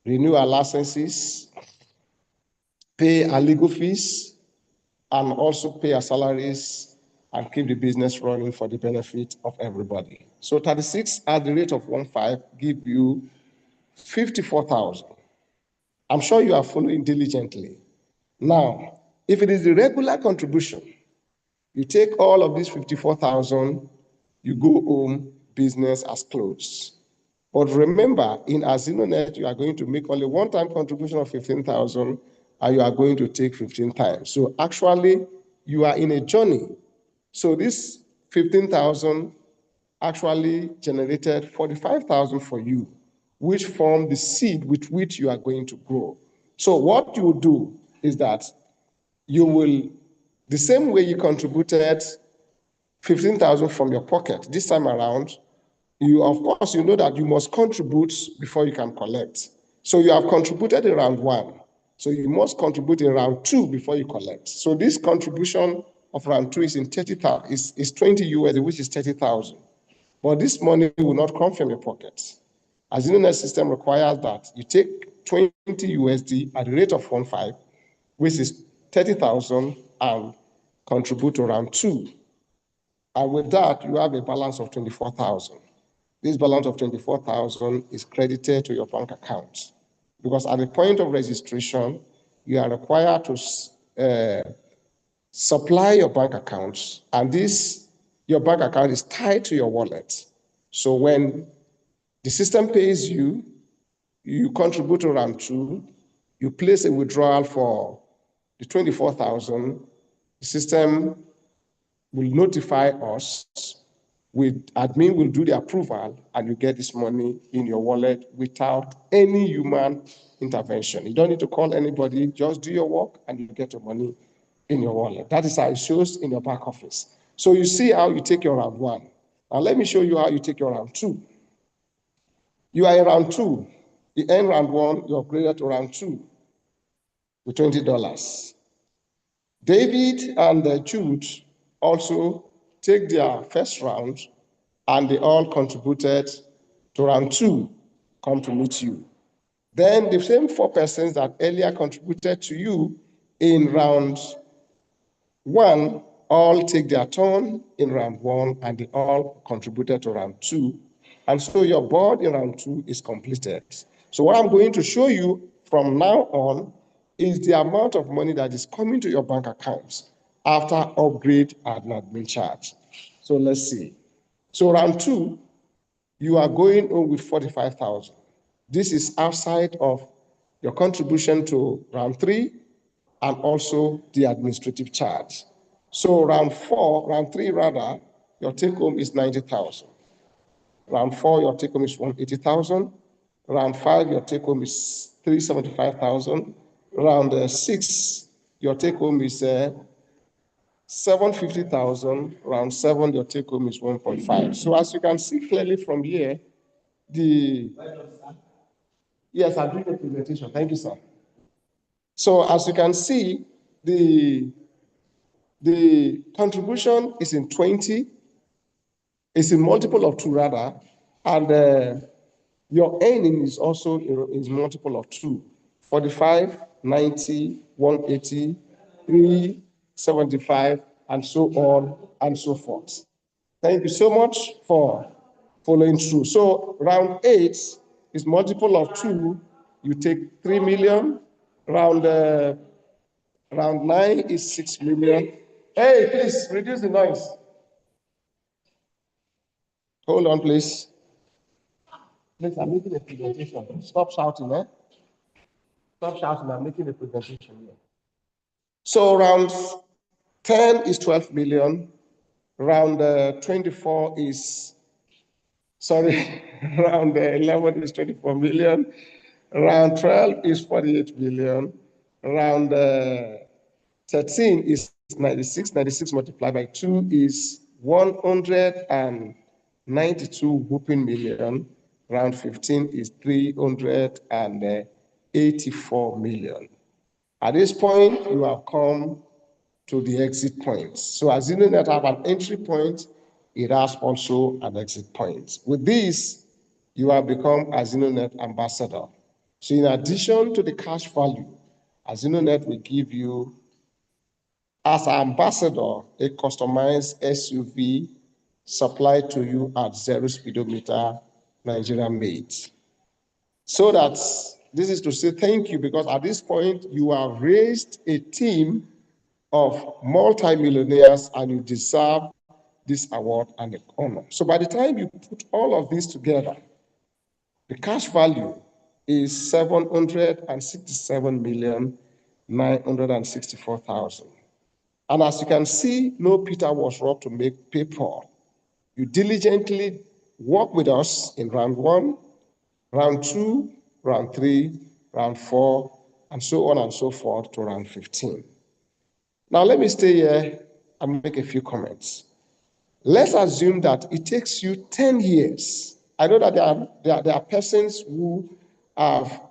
renew our licenses, pay our legal fees, and also pay our salaries and keep the business running for the benefit of everybody. So 36 at the rate of 1.5 give you 54,000. I'm sure you are following diligently. Now, if it is the regular contribution, you take all of these 54,000, you go home, business as closed. But remember, in AZINONET, you are going to make only one-time contribution of 15,000, and you are going to take 15 times. So actually, you are in a journey. So this 15,000 actually generated 45,000 for you, which form the seed with which you are going to grow. So what you will do is that you will, the same way you contributed 15,000 from your pocket, this time around, you, of course, you know that you must contribute before you can collect. So you have contributed in round 1. So you must contribute in round 2 before you collect. So this contribution of round 2 is in 30,000, is 20 USD, which is 30,000. But this money will not come from your pockets. AZINONET system requires that you take 20 USD at the rate of 1.5, which is 30,000, and contribute to round 2. And with that, you have a balance of 24,000. This balance of 24,000 is credited to your bank account, because at the point of registration, you are required to supply your bank accounts, and your bank account is tied to your wallet. So when the system pays you, you contribute to round 2, you place a withdrawal for the 24,000, the system will notify us, admin will do the approval, and you get this money in your wallet without any human intervention. You don't need to call anybody, just do your work and you get your money in your wallet. That is how it shows in your back office. So you see how you take your round 1. Now let me show you how you take your round 2. You are in round 2. You end round 1, you upgraded to round 2 with $20. David and Jude also take their first round, and they all contributed to round 2, come to meet you. Then the same 4 persons that earlier contributed to you in round 1 all take their turn in round 1, and they all contributed to round 2. And so your board in round 2 is completed. So what I'm going to show you from now on is the amount of money that is coming to your bank accounts after upgrade and admin charge. So let's see. So round 2, you are going home with 45,000. This is outside of your contribution to round 3 and also the administrative charge. So round three rather, your take home is 90,000. Round 4, your take home is 180,000. Round 5, your take home is 375,000. Round 6, your take home is 750,000. Round 7, your take home is 1.5. So as you can see clearly from here, yes, I'm doing the presentation. Thank you, sir. So as you can see, the contribution is in 20, it's a multiple of 2 rather, and your earning is also is multiple of 2. 45, 90, 180, 375, and so on and so forth. Thank you so much for following through. So round 8 is multiple of 2. You take 3 million. Round 9 is 6 million. Hey, please reduce the noise. Hold on, please. Please, I'm making a presentation. Stop shouting, eh? Stop shouting. I'm making a presentation here. So round 10 is 12 million. Round 24 is, sorry, round 11 is 24 million. Round 12 is 48 million. Round 13 is 96. 96 multiplied by 2 is 192 whooping million. Round 15 is 384 million. At this point, you have come to the exit point. So as AZINONET have an entry point, it has also an exit point. With this, you have become AZINONET ambassador. So in addition to the cash value, AZINONET will give you, as an ambassador, a customized SUV supplied to you at 0 speedometer, Nigeria made. So that this is to say thank you, because at this point, you have raised a team of multimillionaires and you deserve this award and the honor. So by the time you put all of this together, the cash value is 767,964,000. And as you can see, no Peter was robbed to make paper. You diligently work with us in round 1, round 2, round 3, round 4, and so on and so forth to round 15. Now, let me stay here and make a few comments. Let's assume that it takes you 10 years. I know that there are persons who have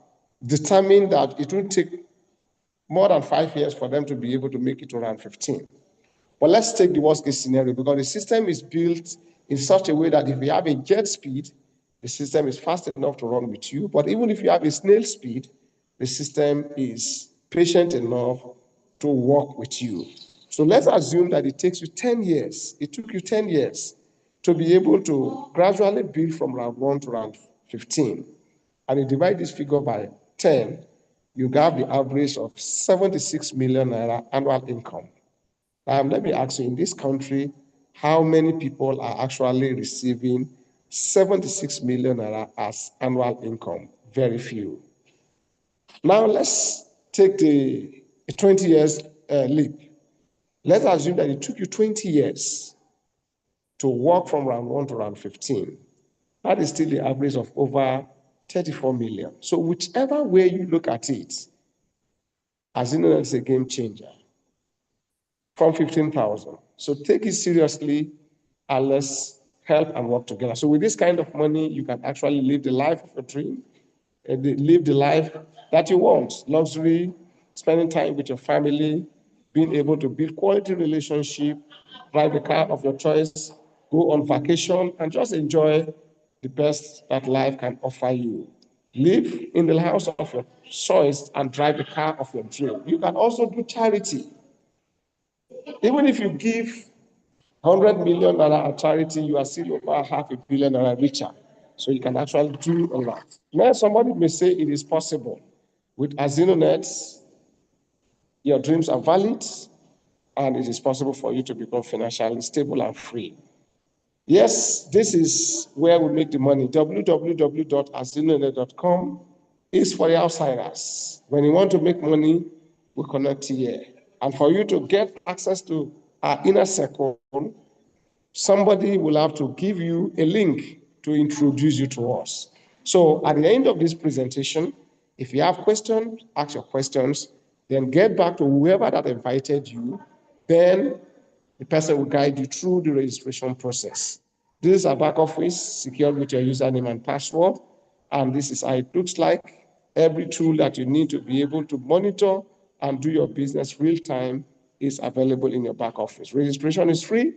determined that it will take more than 5 years for them to be able to make it to round 15. But let's take the worst case scenario, because the system is built in such a way that if you have a jet speed, the system is fast enough to run with you. But even if you have a snail speed, the system is patient enough to work with you. So let's assume that it takes you 10 years. It took you 10 years to be able to gradually build from round 1 to round 15. And you divide this figure by 10, you have the average of 76 million naira annual income. Let me ask you, in this country, how many people are actually receiving 76 million naira as annual income? Very few. Now let's take the 20 years leap. Let's assume that it took you 20 years to walk from round 1 to round 15. That is still the average of over 34 million. So whichever way you look at it, AZINONET is a game changer from 15,000. So take it seriously and let's help and work together. So with this kind of money, you can actually live the life of a dream, live the life that you want. Luxury, spending time with your family, being able to build quality relationship, drive the car of your choice, go on vacation, and just enjoy the best that life can offer you. Live in the house of your choice and drive the car of your dream. You can also do charity. Even if you give 100 million naira at charity, you are still over half a billion naira richer. So you can actually do a lot. Now, somebody may say it is possible. With AZINONET, your dreams are valid, and it is possible for you to become financially stable and free. Yes, this is where we make the money. www.azinonet.com is for the outsiders. When you want to make money, we connect here. And for you to get access to our inner circle, somebody will have to give you a link to introduce you to us. So at the end of this presentation, if you have questions, ask your questions, then get back to whoever that invited you, then the person will guide you through the registration process. This is our back office, secured with your username and password, and this is how it looks like. Every tool that you need to be able to monitor and do your business real time is available in your back office. Registration is free.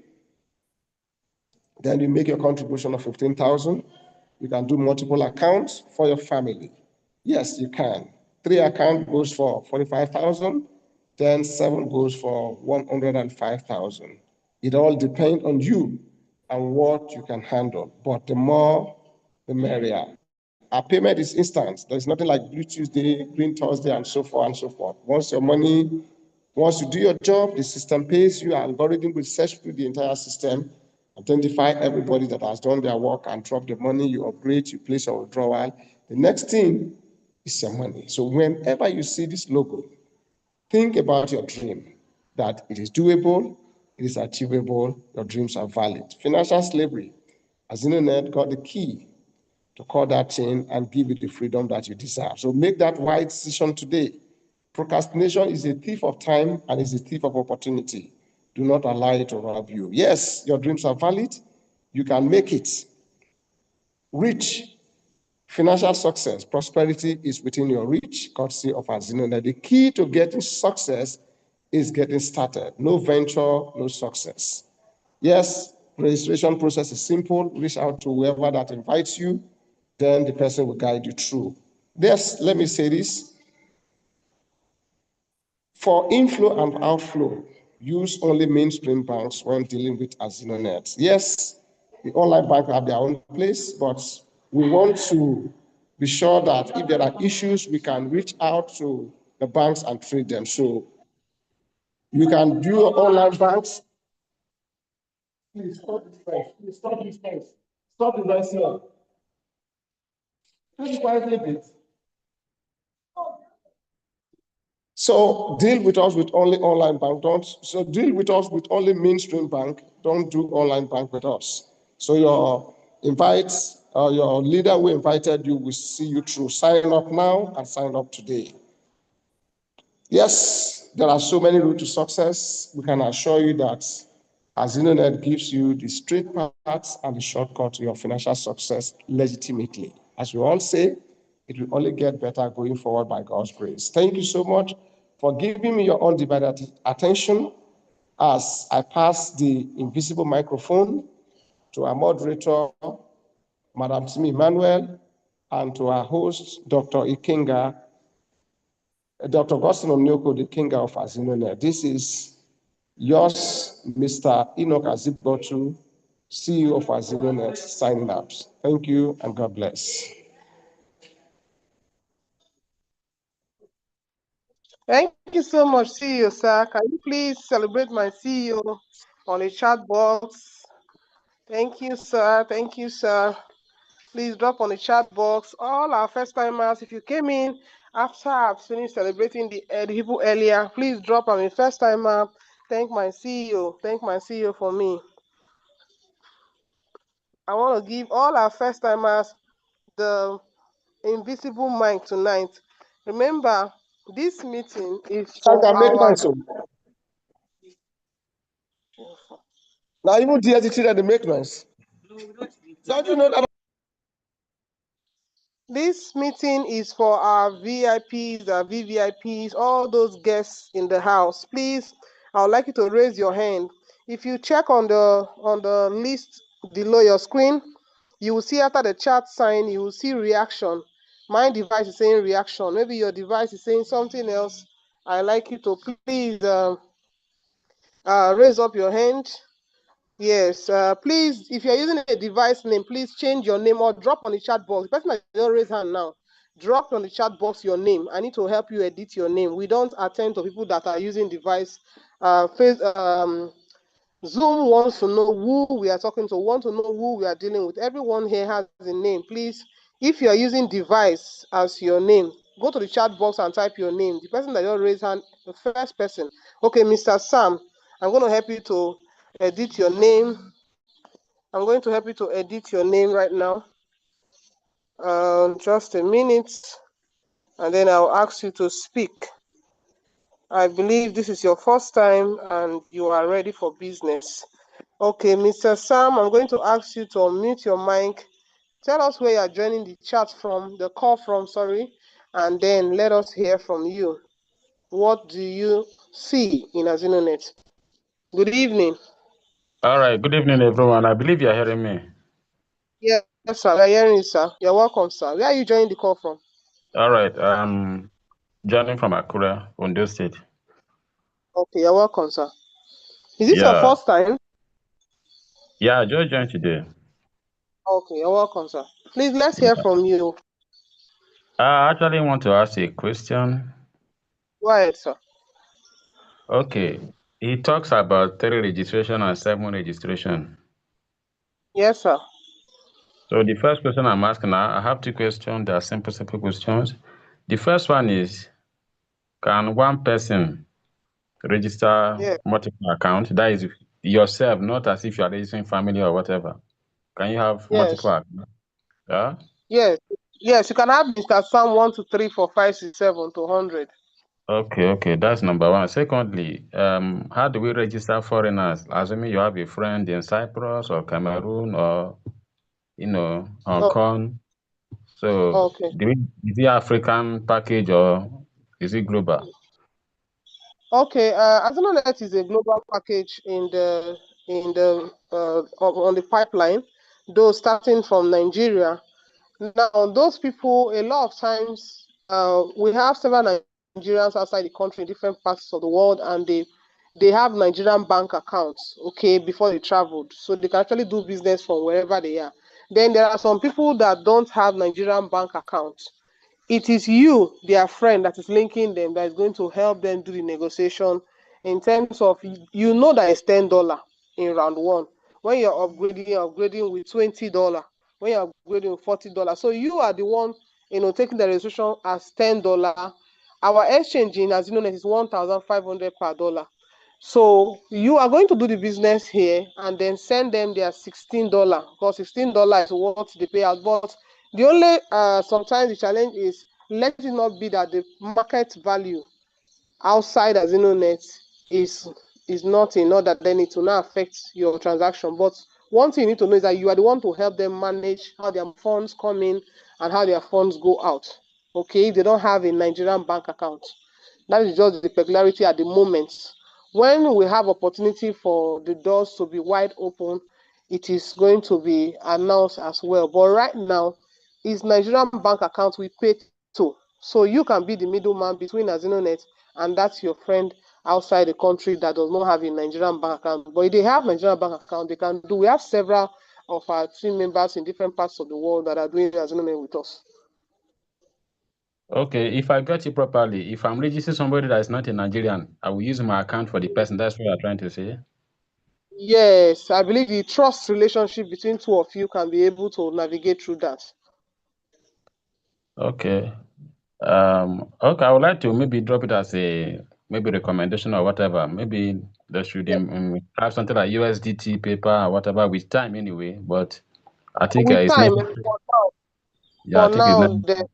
Then you make your contribution of 15,000. You can do multiple accounts for your family. Yes, you can. 3 accounts goes for 45,000. Then 7 goes for 105,000. It all depends on you and what you can handle. But the more, the merrier. Our payment is instant. There's nothing like Blue Tuesday, Green Thursday, and so forth and so forth. Once you do your job, the system pays you. Our algorithm will search through the entire system, identify everybody that has done their work and drop the money. You upgrade, you place your withdrawal. The next thing is your money. So whenever you see this logo, think about your dream, that it is doable, it is achievable, your dreams are valid. Financial slavery, AZINONET got the key to call that in and give you the freedom that you deserve. So make that wise decision today. Procrastination is a thief of time and is a thief of opportunity. Do not allow it to rob you. Yes, your dreams are valid. You can make it. Rich, financial success, prosperity is within your reach, courtesy of AZINONET. The key to getting success is getting started. No venture, no success. Yes, registration process is simple. Reach out to whoever that invites you, then the person will guide you through. Yes, let me say this. For inflow and outflow, use only mainstream banks when dealing with AZINONET. Yes, the online banks have their own place, but we want to be sure that if there are issues, we can reach out to the banks and treat them. So you can do online banks. Please stop this place. Please stop this place. Stop the noise here. Please quietly, please. So deal with us with only online bank. Deal with us with only mainstream bank. Don't do online bank with us. So your your leader who invited you will see you through. Sign up now and sign up today. Yes, there are so many routes to success. We can assure you that AZINONET gives you the straight paths and the shortcut to your financial success legitimately. As we all say, it will only get better going forward by God's grace. Thank you so much for giving me your undivided attention as I pass the invisible microphone to our moderator, Madam Timi Emmanuel, and to our host, Dr. Ikenga, Dr. Gostin Onyoko, the King of AZINONET. This is yours, Mr. Enoch Azibgotu, CEO of AZINONET, signing out. Thank you and God bless. Thank you so much, CEO, sir. Can you please celebrate my CEO on the chat box? Thank you, sir. Thank you, sir. Please drop on the chat box. All our first timers, if you came in after I've finished celebrating the people earlier, please drop. I'm a first timer. Thank my CEO. Thank my CEO for me. I want to give all our first timers the invisible mic tonight. Remember, this meeting is for our. Now even the attitude they make noise. Don't you know that? This meeting is for our VIPs, our VVIPs, all those guests in the house. Please, I would like you to raise your hand. If you check on the list below your screen, you will see after the chat sign, you will see reaction. My device is saying reaction. Maybe your device is saying something else. I'd like you to please raise up your hand. Yes, please, if you're using a device name, please change your name or drop on the chat box. The person that don't raise hand now, drop on the chat box your name. I need to help you edit your name. We don't attend to people that are using device. Zoom wants to know who we are talking to, want to know who we are dealing with. Everyone here has a name. Please, if you are using device as your name, go to the chat box and type your name. The person that just raised hand, the first person. Okay, Mr. Sam, I'm going to help you to edit your name. I'm going to help you to edit your name right now. Just a minute, and then I'll ask you to speak. I believe this is your first time and you are ready for business. Okay, Mr. Sam, I'm going to ask you to unmute your mic. Tell us where you are joining the chat from, the call from, sorry, and then let us hear from you. What do you see in AZINONET? Good evening. All right. Good evening, everyone. I believe you're hearing me. Yes, sir. We are hearing you, sir. You're welcome, sir. Where are you joining the call from? All right. Joining from Akure, Ondo State. Okay, you're welcome, sir. Is this your first time? Yeah, I just joined today. Okay, you're welcome, sir. Please, let's hear from you. I actually want to ask a question. Go ahead, sir. Okay. He talks about 3 registration and 7 registration. Yes, sir. So the first question I'm asking now, I have 2 questions. They are simple questions. The first one is, can one person register multiple accounts? That is yourself, not as if you are registering family or whatever. Can you have multiple accounts? Yeah? Yes, you can have Mr. Sam 1, 2, 3, 4, 5, 6, 7 to 100. Okay, that's number one. Secondly, how do we register foreigners? Assuming you have a friend in Cyprus or Cameroon or, Hong Kong. So, is it African package or is it global? Okay, AZINONET is a global package on the pipeline, though starting from Nigeria. Now, those people, a lot of times, we have several Nigerians outside the country in different parts of the world, and they have Nigerian bank accounts, okay, before they traveled. So they can actually do business from wherever they are. Then there are some people that don't have Nigerian bank accounts. It is you, their friend, that is linking them, that is going to help them do the negotiation in terms of, you know, that it's $10 in round 1. When you're upgrading with $20. When you're upgrading with $40. So you are the one, taking the registration as $10. Our exchange in AZINONET is 1,500 per dollar. So you are going to do the business here and then send them their $16, because $16 is what they pay out. But the only sometimes the challenge is, let it not be that the market value outside AZINONET is not in order, then it will not affect your transaction. But one thing you need to know is that you are the one to help them manage how their funds come in and how their funds go out. Okay, they don't have a Nigerian bank account. That is just the peculiarity at the moment. When we have opportunity for the doors to be wide open, it is going to be announced as well. But right now, it's Nigerian bank account we pay to. So you can be the middleman between AZINONET and that's your friend outside the country that does not have a Nigerian bank account. But if they have Nigerian bank account, they can do. We have several of our team members in different parts of the world that are doing AZINONET with us. Okay, if I got you properly, if I'm registering somebody that is not a Nigerian, I will use my account for the person. That's what you're trying to say? Yes, I believe the trust relationship between two of you can be able to navigate through that. Okay. Okay, I would like to maybe drop it as a recommendation or whatever. Maybe they should have something like USDT paper or whatever with time anyway. But I think With it's time, necessary. for I think it's now, necessary.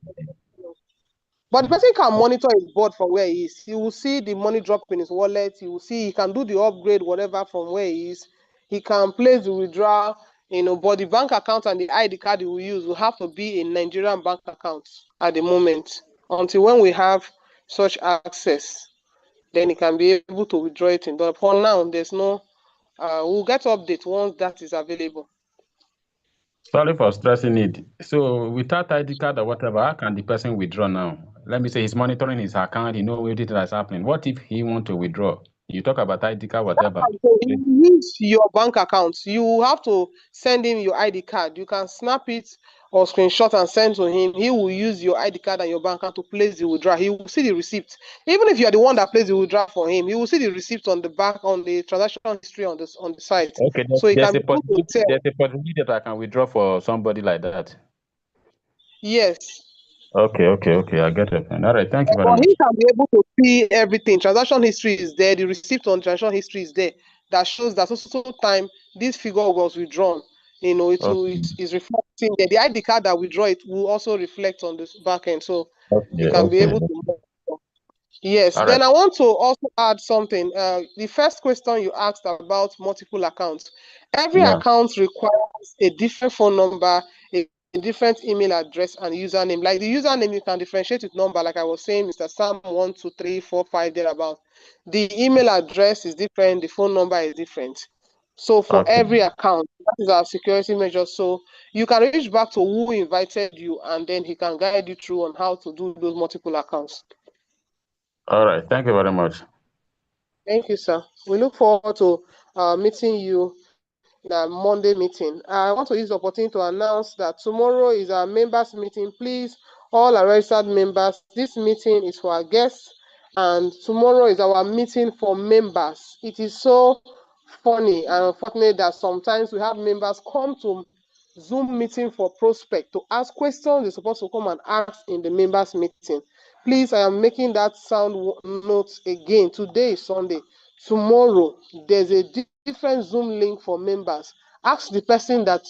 but the person can monitor his board from where he is. He will see the money drop in his wallet. He will see, he can do the upgrade, whatever, from where he is. He can place the withdrawal, but the bank account and the ID card he will use will have to be a Nigerian bank account at the moment. Until when we have such access, then he can be able to withdraw it in dollar. For now, there's no, we'll get update once that is available. Sorry for stressing it. So without ID card or whatever, how can the person withdraw now? Let me say he's monitoring his account, he knows everything that's happening. What if he want to withdraw? You talk about ID card, whatever. You use your bank account. You have to send him your ID card. You can snap it or screenshot and send to him. He will use your ID card and your bank account to place the withdrawal. He will see the receipt. Even if you are the one that placed the withdrawal for him, he will see the receipt on the back, on the transaction history on the site. Okay, So he can there's a be able to tell. possibility that I can withdraw for somebody like that. Yes. Okay. I get it. All right. Thank you very But much. he can be able to see everything. Transaction history is there. The receipt on transaction history is there. That shows that so time this figure was withdrawn. Okay. It's reflecting there. The ID card that withdraw it will also reflect on the back end. So you can be Okay. able to. Yes. All right. Then I want to also add something. The first question you asked about multiple accounts. Every Yeah. account requires a different phone number, a different email address, and username. Like the username, you can differentiate with number. Like I was saying, Mr. Sam 12345 thereabout. The email address is different. The phone number is different. So for Okay. every account, that is our security measure. So you can reach back to who invited you, and then he can guide you through on how to do those multiple accounts. All right. Thank you very much. Thank you, sir. We look forward to meeting you in our Monday meeting. I want to use the opportunity to announce that tomorrow is our members meeting. Please, all our registered members, this meeting is for our guests, and tomorrow is our meeting for members. It is so funny and unfortunate that sometimes we have members come to Zoom meeting for prospect to ask questions they're supposed to come and ask in the members meeting. Please, I am making that note again. Today is Sunday. Tomorrow, there's a different Zoom link for members. Ask the person that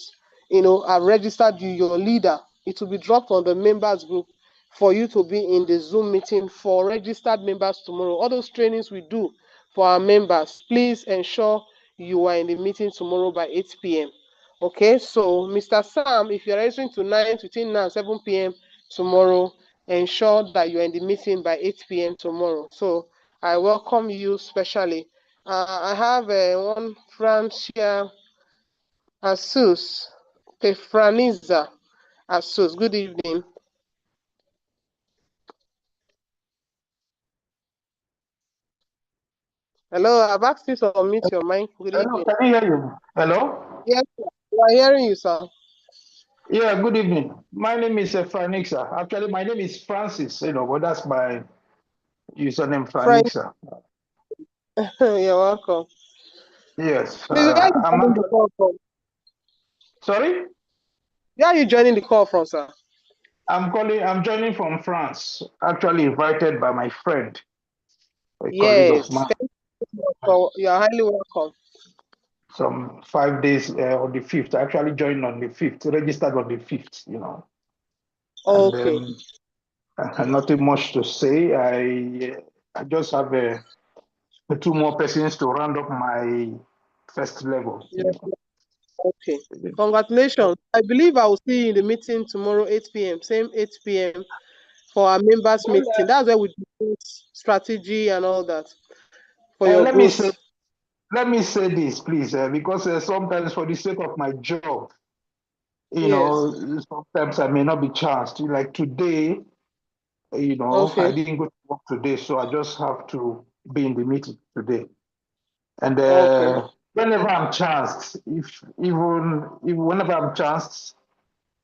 have registered you, your leader. It will be dropped on the members group for you to be in the Zoom meeting for registered members tomorrow. All those trainings we do for our members. Please ensure you are in the meeting tomorrow by 8 p.m. Okay, so Mr. Sam, if you're registering tonight between now and 7 p.m. tomorrow, ensure that you're in the meeting by 8 p.m. tomorrow. So I welcome you specially. I have one Francia Asus, Pefraniza Asus. Good evening. Hello, I've asked you to unmute your mic. Good Hello, evening. can you hear you? Hello? Yes, sir. We are hearing you, sir. Yeah, good evening. My name is Franixa. Actually, my name is Francis, but that's my username, Friend, Franixa. you're welcome. Yes, Please, where are you I'm joining the actually, call from? sorry? Where are you joining the call from, sir? I'm joining from France, actually invited by my friend, a colleague of Yes. mine, Thank you for, you're highly welcome. some 5 days on the 5th. I actually joined on the 5th, registered on the 5th. And Okay. nothing much to say. I just have two more persons to round up my first level. Yeah. Okay. Congratulations. I believe I will see you in the meeting tomorrow, 8 p.m. Same 8 p.m. for our members Well, meeting. That's where we discuss strategy and all that for uh, your let me say growth. let me say this, please, because sometimes for the sake of my job, Yes. sometimes I may not be chanced. Like today, I Okay. didn't go to work today, so I just have to be in the meeting today. And Okay. whenever I'm chanced, if whenever I'm chanced,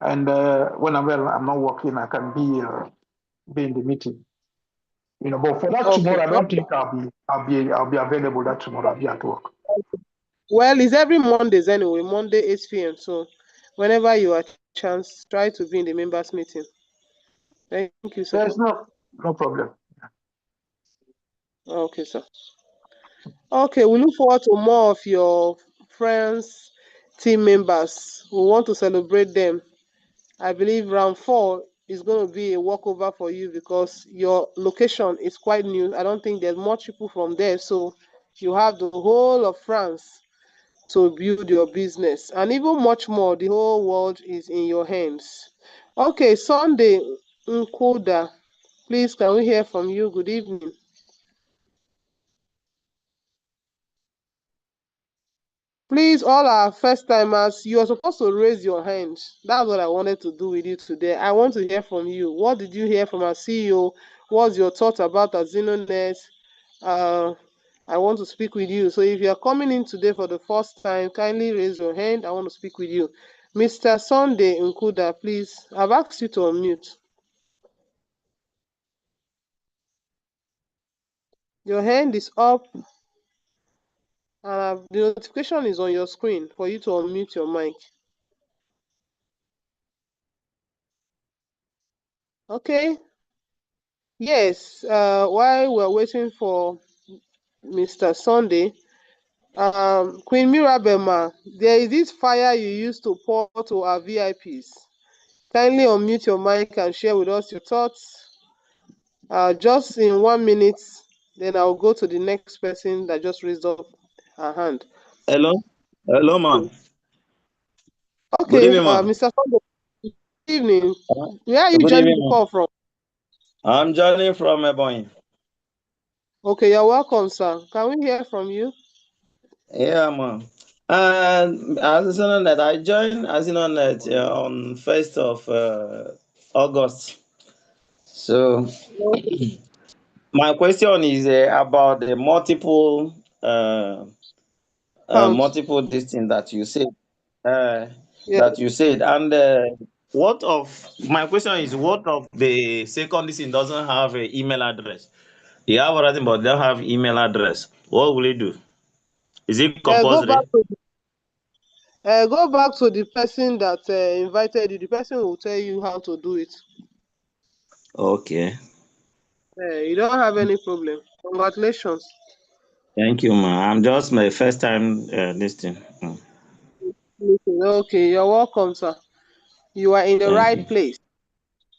and whenever I'm not working, I can be in the meeting. But for that Okay. tomorrow, I don't think I'll be available that tomorrow. I'll be at work. Well, it's every Mondays anyway, Monday 8 p.m. So whenever you are chance, try to be in the members meeting. Thank you, sir. There's no problem. Okay, sir. Okay, we look forward to more of your friends, team members. We want to celebrate them. I believe round 4 is going to be a walkover for you because your location is quite new. I don't think there's much people from there. So you have the whole of France to build your business. And even much more, the whole world is in your hands. Okay, Sunday, Nkoda, please can we hear from you? Good evening. Please, all our first timers, you are supposed to raise your hand. That's what I wanted to do with you today. I want to hear from you. What did you hear from our CEO? What's your thought about AZINONET? Uh, I want to speak with you. So if you are coming in today for the first time, kindly raise your hand. I want to speak with you. Mr. Sunday Nkuda, please. I've asked you to unmute. Your hand is up, and the notification is on your screen for you to unmute your mic. Okay. Yes. While we're waiting for Mr. Sunday, Queen Mirabel, there is this fire you used to pour to our VIPs. Kindly unmute your mic and share with us your thoughts. Just in 1 minute, then I'll go to the next person that just raised up her hand. Hello, ma'am. Okay, Good evening, ma'am. Mr. Sunday, good evening. Where are you Good joining evening, the ma'am. call from? I'm joining from Ebonyi. Okay, you're welcome, sir. Can we hear from you? Yeah, ma'am. And AZINONET, I joined AZINONET on 1st of August. So my question is about the multiple multiple this thing that you said. Yeah. That you said. And what of my question is, what of the second this thing doesn't have an email address? You have everything, but they don't have email address. What will you do? Is it compulsory? Go back to the person that invited you. The person will tell you how to do it. Okay. You don't have any problem. Congratulations. Thank you, ma. I'm just my first time listening. Okay, you're welcome, sir. You are in the Thank right you. place.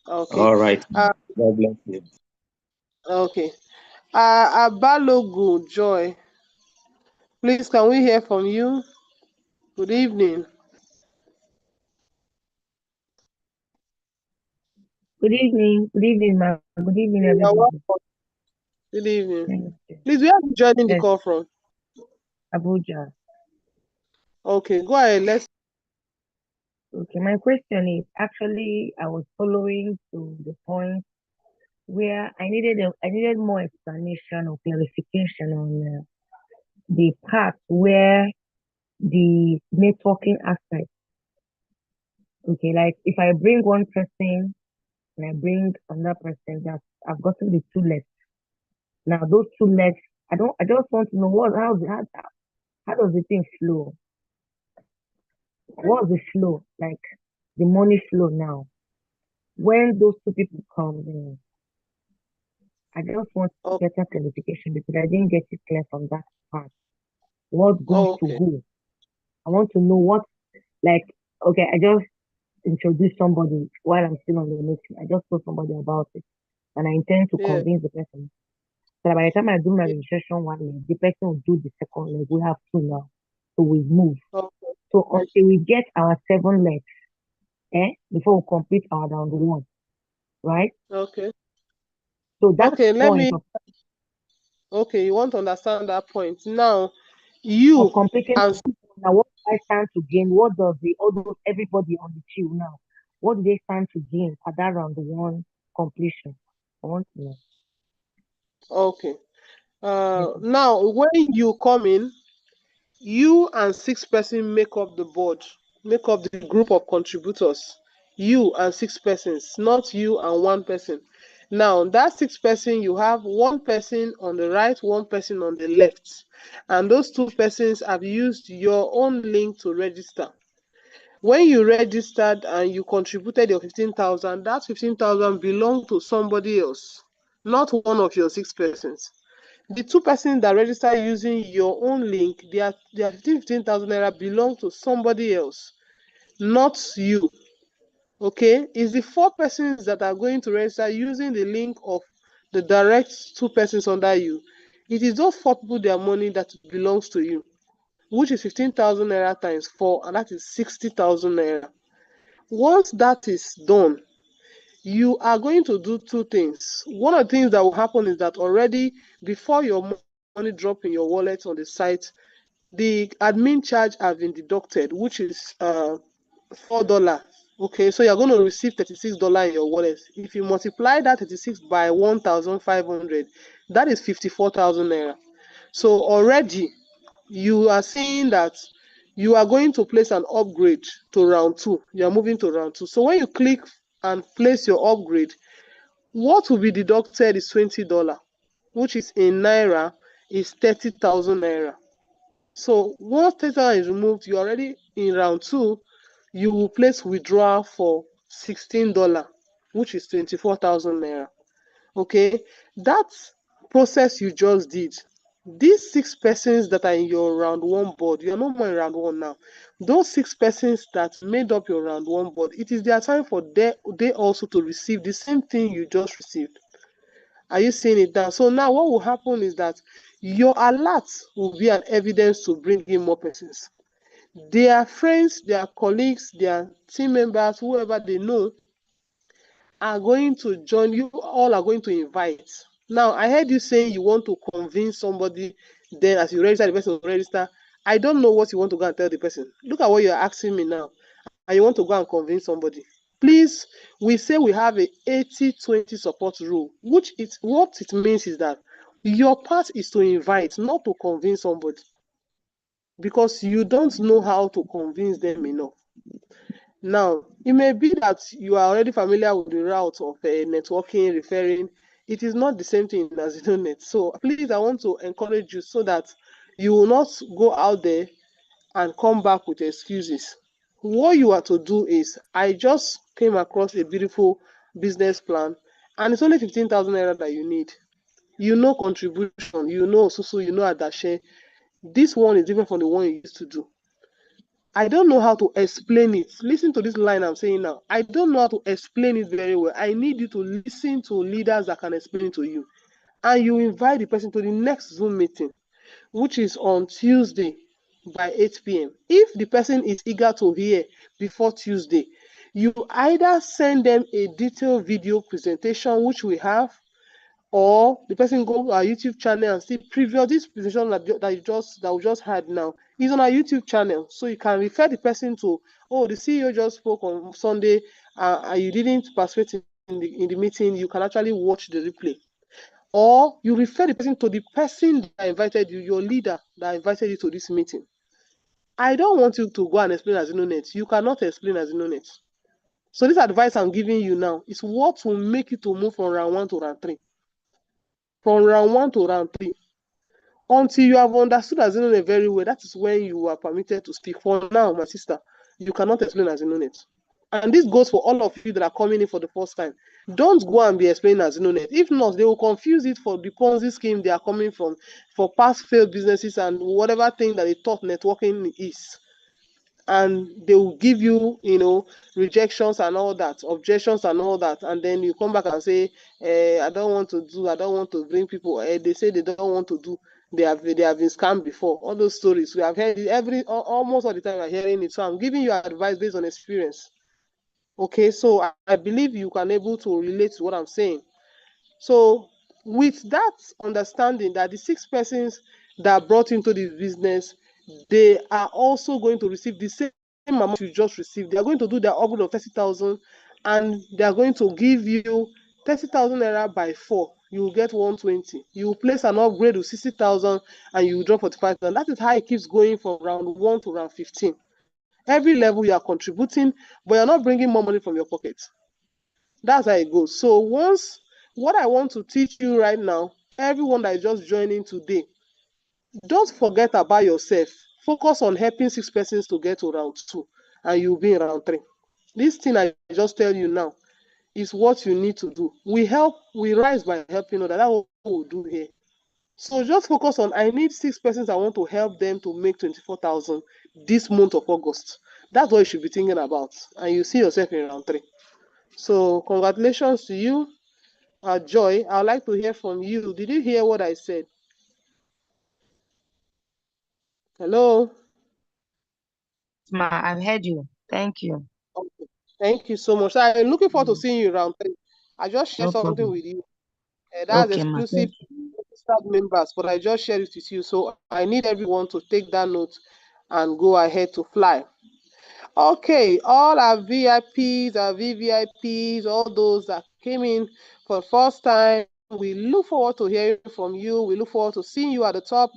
Okay. All right. God bless you. Okay. Abalogu Joy, please can we hear from you? Good evening. Good evening. Good evening, ma'am. Good evening, You're everybody. welcome. Good evening. Thank you. Please, where are you joining the Yes, call from? Abuja. Okay, go ahead. Let's. Okay, my question is actually I was following to the point where I needed more explanation or clarification on the part where the networking aspect. Okay, like if I bring one person and I bring another person, that I've gotten the two legs. Now those two legs, I just want to know how does the thing flow? What's the flow? Like the money flow now. When those two people come in, I just want Oh, better clarification because I didn't get it clear from that part. What goes to okay. who? I want to know what, like, okay, I just introduced somebody while I'm still on the meeting. I just told somebody about it and I intend to Yeah. convince the person. So by the time I do my Yeah. registration 1 leg, the person will do the second leg. We have two now. So we move. Okay. So until we get our 7 legs, before we complete our round one, right? Okay. So that Okay. Let point me. Okay, you want to understand that point now. You of completing and now, what do I stand to gain? What does the other everybody on the queue now? What do they stand to gain at that round one completion? I want to know. okay. Yes, Now when you come in, you and 6 person make up the board, make up the group of contributors. You and 6 persons, not you and 1 person. Now that 6 person, you have 1 person on the right, 1 person on the left, and those 2 persons have used your own link to register. When you registered and you contributed your 15,000, that 15,000 belonged to somebody else, not one of your 6 persons. The 2 persons that register using your own link, their 15,000 naira belong to somebody else, not you. Okay, it's the 4 persons that are going to register using the link of the direct 2 persons under you. It is those 4 people, their money that belongs to you, which is 15,000 naira times 4, and that is 60,000 naira. Once that is done, you are going to do 2 things. One of the things that will happen is that already before your money drop in your wallet on the site, the admin charge have been deducted, which is $4. Okay, so you're going to receive $36 in your wallet. If you multiply that 36 by 1,500, that is 54,000 naira. So already you are seeing that you are going to place an upgrade to round two. You are moving to round two. So when you click and place your upgrade, what will be deducted is $20, which is in naira is 30,000 naira. So once 30,000 is removed, you're already in round two. You will place withdrawal for $16. which is 24,000 naira. Okay, that process you just did, these 6 persons that are in your round 1 board, you are no more in round 1 now. Those 6 persons that made up your round 1 board, it is their time for they also to receive the same thing you just received. Are you seeing it now? So now what will happen is that your alert will be an evidence to bring in more persons. Their friends, their colleagues, their team members, whoever they know, are going to join you, all are going to invite. Now, I heard you saying you want to convince somebody, then as you register, the person will register. I don't know what you want to go and tell the person. Look at what you're asking me now, and you want to go and convince somebody. Please, we say we have a 80-20 support rule, which is what it means is that your part is to invite, not to convince somebody, because you don't know how to convince them enough. Now, it may be that you are already familiar with the route of networking, referring. It is not the same thing as AZINONET. So please, I want to encourage you so that you will not go out there and come back with excuses. What you are to do is, I just came across a beautiful business plan, and it's only 15,000 naira that you need. You know contribution, you know Susu, you know Adashe. This one is different from the one you used to do. I don't know how to explain it. Listen to this line I'm saying now. I don't know how to explain it very well. I need you to listen to leaders that can explain it to you. And you invite the person to the next Zoom meeting, which is on Tuesday by 8 p.m. If the person is eager to hear before Tuesday, you either send them a detailed video presentation, which we have, or the person go to our YouTube channel and see previous this presentation that we just had now is on our YouTube channel, so you can refer the person to, oh, the CEO just spoke on Sunday, and you didn't participate in the meeting. You can actually watch the replay, or you refer the person to the person that invited you, your leader that invited you to this meeting. I don't want you to go and explain AZINONET. You cannot explain AZINONET. So this advice I'm giving you now is what will make you to move from round 1 to round 3. From round 1 to round 3. Until you have understood AZINONET very well, that is when you are permitted to speak. For now, my sister, you cannot explain AZINONET. And this goes for all of you that are coming in for the first time. Don't go and be explaining AZINONET. If not, they will confuse it for the Ponzi scheme they are coming from, for past failed businesses and whatever thing that they thought networking is. And they will give you, rejections and all that, objections and all that, and then you come back and say, I don't want to bring people. They say they don't want to do. They have been scammed before. All those stories we have heard almost all the time. We're hearing it. So I'm giving you advice based on experience. Okay, so I believe you can able to relate to what I'm saying. So with that understanding that the 6 persons that brought into the business, they are also going to receive the same amount you just received. They are going to do their upgrade of 30,000, and they are going to give you 30,000 naira by 4. You will get 120. You will place an upgrade of 60,000, and you will drop 45,000. That is how it keeps going from round 1 to round 15. Every level you are contributing, but you're not bringing more money from your pocket. That's how it goes. So what I want to teach you right now, everyone that is just joining today, don't forget about yourself. Focus on helping 6 persons to get to round 2, and you'll be in round 3. This thing I just tell you now is what you need to do. We rise by helping others. That's what we'll do here. So just focus on, I need 6 persons. I want to help them to make 24,000 this month of August. That's what you should be thinking about, and you see yourself in round 3. So congratulations to you. Joy, I'd like to hear from you. Did you hear what I said? Hello? Ma, I've heard you. Thank you. Okay. Thank you so much. I'm looking forward to seeing you around 3. I just shared No something problem. with you. That's Okay, ma. exclusive Thank you. to registered members, but I just shared it with you. So I need everyone to take that note and go ahead to fly. Okay, all our VIPs, our VVIPs, all those that came in for the first time, we look forward to hearing from you. We look forward to seeing you at the top.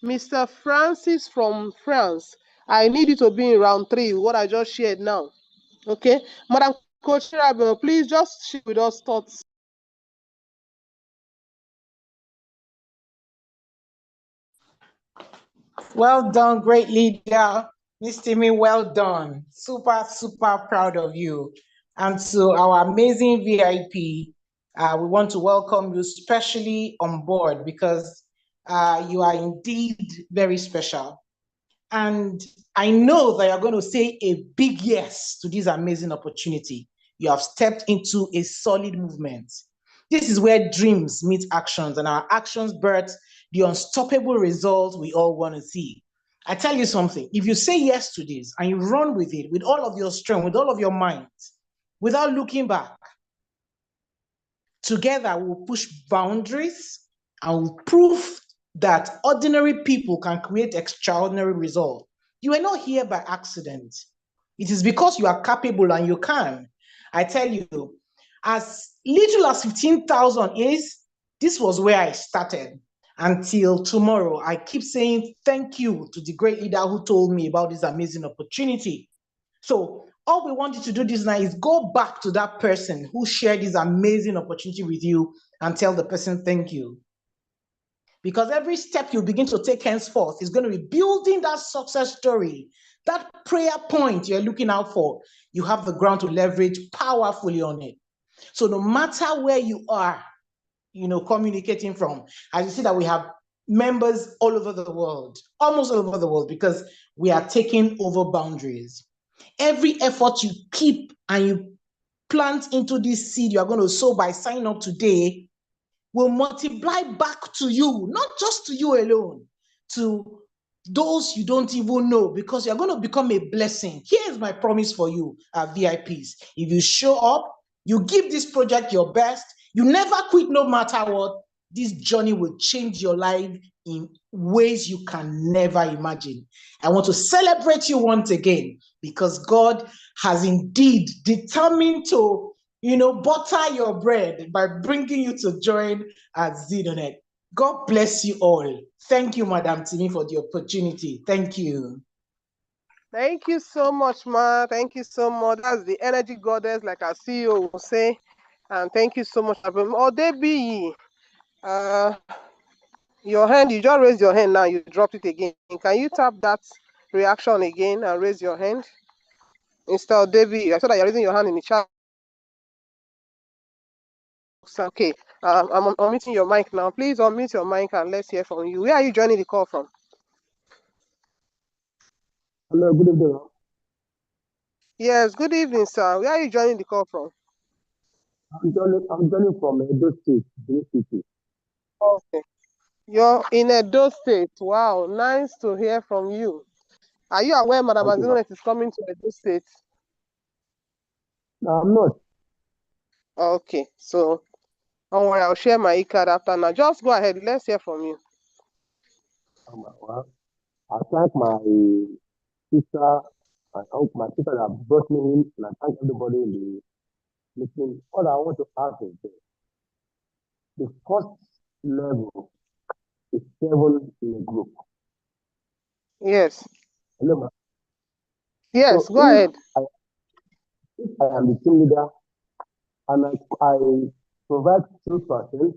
Mr. Francis from France, I need you to be in round 3, what I just shared now. Okay, Madam Coach Rabel, please just share with us thoughts. Well done, great leader. Miss Timmy, well done. Super, super proud of you. And to our amazing VIP, we want to welcome you specially on board because you are indeed very special. And I know that you're going to say a big yes to this amazing opportunity. You have stepped into a solid movement. This is where dreams meet actions, and our actions birth the unstoppable results we all want to see. I tell you something, if you say yes to this and you run with it with all of your strength, with all of your might, without looking back, together we'll push boundaries and we'll prove that ordinary people can create extraordinary results. You are not here by accident. It is because you are capable and you can. I tell you, as little as 15,000 is, this was where I started. Until tomorrow, I keep saying thank you to the great leader who told me about this amazing opportunity. So all we want you to do this now is go back to that person who shared this amazing opportunity with you and tell the person thank you. Because every step you begin to take henceforth is going to be building that success story, that prayer point you're looking out for. You have the ground to leverage powerfully on it. So no matter where you are, communicating from, as you see that we have members all over the world, almost all over the world, because we are taking over boundaries. Every effort you keep and you plant into this seed you are going to sow by signing up today will multiply back to you, not just to you alone, to those you don't even know, because you're going to become a blessing. Here's my promise for you, VIPs. If you show up, you give this project your best, you never quit no matter what, this journey will change your life in ways you can never imagine. I want to celebrate you once again because God has indeed determined to butter your bread by bringing you to join at AZINONET. God bless you all. Thank you, Madam Timi, for the opportunity. Thank you. Thank you so much, Ma. Thank you so much. That's the energy goddess, like our CEO will say. And thank you so much. Oh, Debbie, your hand, you just raised your hand now. You dropped it again. Can you tap that reaction again and raise your hand? Instead of Debbie, I saw that you're raising your hand in the chat. Okay, I'm unmuting your mic now. Please unmute your mic and let's hear from you. Where are you joining the call from? Hello, good evening. Yes, good evening, sir. Where are you joining the call from? I'm joining from Edo State, Benin City. Okay. You're in Edo State. Wow, nice to hear from you. Are you aware Madam Thank you, ma'am. AZINONET is coming to Edo State? No, I'm not. Okay, so don't worry, I'll share my e-card after now. Just go ahead. Let's hear from you. Well, I thank my sister, my sister that brought me in, and I thank everybody in the meeting. All I want to ask is this. The first level is 7 in a group. Yes. Hello, ma'am. Yes, So go ahead. if I am the team leader and I provide 2%,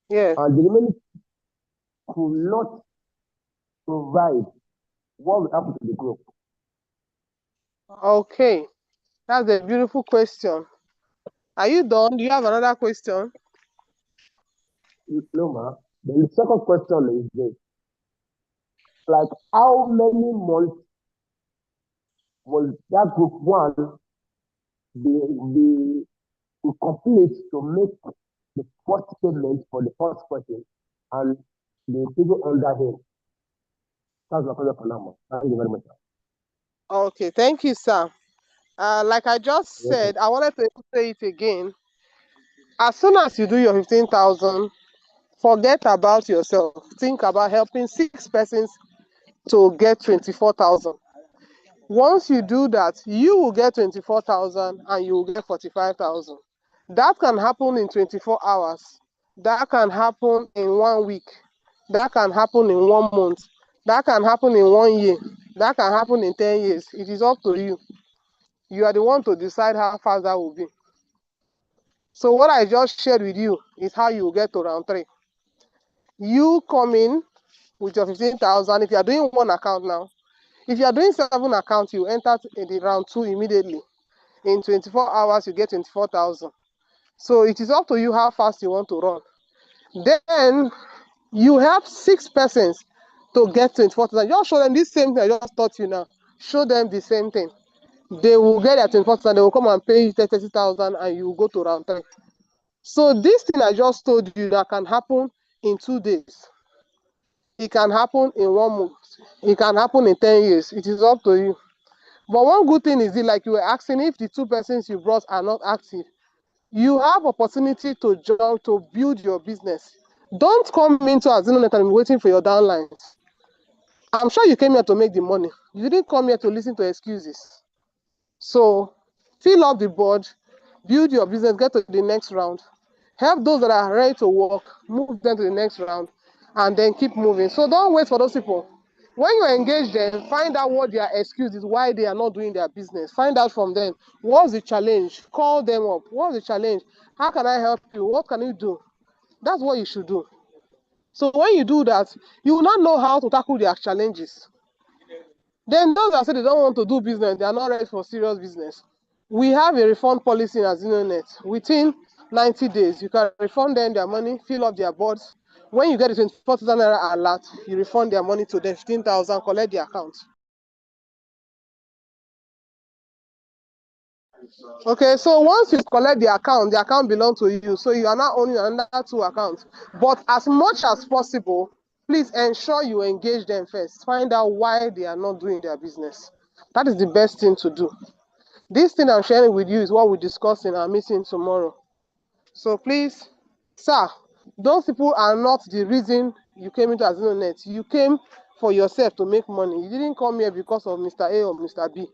Yes. and the remaining could not provide, what will happen to the group? Okay. That's a beautiful question. Are you done? Do you have another question? No, ma'am. Then the second question is this. Like, how many months will that group one be complete to make the first payment for the first person and the people under him? That's my question for now. Thank you very much. Okay, thank you, sir. Like I just Yes, said, I wanted to say it again. As soon as you do your 15,000, forget about yourself. Think about helping 6 persons to get 24,000. Once you do that, you will get 24,000 and you will get 45,000. That can happen in 24 hours. That can happen in 1 week. That can happen in 1 month. That can happen in 1 year. That can happen in 10 years. It is up to you. You are the one to decide how fast that will be. So what I just shared with you is how you will get to round 3. You come in with your 15,000. If you are doing 1 account now, if you are doing 7 accounts, you enter in the round 2 immediately. In 24 hours, you get 24,000. So it is up to you how fast you want to run. Then you have 6 persons to get 24,000. Just show them this same thing I just taught you now. Show them the same thing. They will get their 24,000. They will come and pay you 30,000, and you will go to round 3. So this thing I just told you that can happen in 2 days. It can happen in 1 month. It can happen in 10 years. It is up to you. But one good thing is, like you were asking, if the 2 persons you brought are not active, you have opportunity to jump to build your business. Don't come into AZINONET and be waiting for your downlines. I'm sure you came here to make the money. You didn't come here to listen to excuses. So fill up the board, build your business, get to the next round. Help those that are ready to work, move them to the next round, and then keep moving. So don't wait for those people. When you engage them, find out what their excuse is, why they are not doing their business. Find out from them, what's the challenge? Call them up. What's the challenge? How can I help you? What can you do? That's what you should do. So when you do that, you will not know how to tackle their challenges. Then those that say they don't want to do business, they are not ready for serious business. We have a refund policy in AZINONET. Within 90 days, you can refund them their money, fill up their boards. When you get the 24,000 naira alert, you refund their money to them, 15,000, collect the account. Okay, so once you collect the account belongs to you. So you are not owning another 2 accounts. But as much as possible, please ensure you engage them first. Find out why they are not doing their business. That is the best thing to do. This thing I'm sharing with you is what we discuss in our meeting tomorrow. So please, sir, those people are not the reason you came into AZINONET. You came for yourself to make money. You didn't come here because of Mr. A or Mr. B.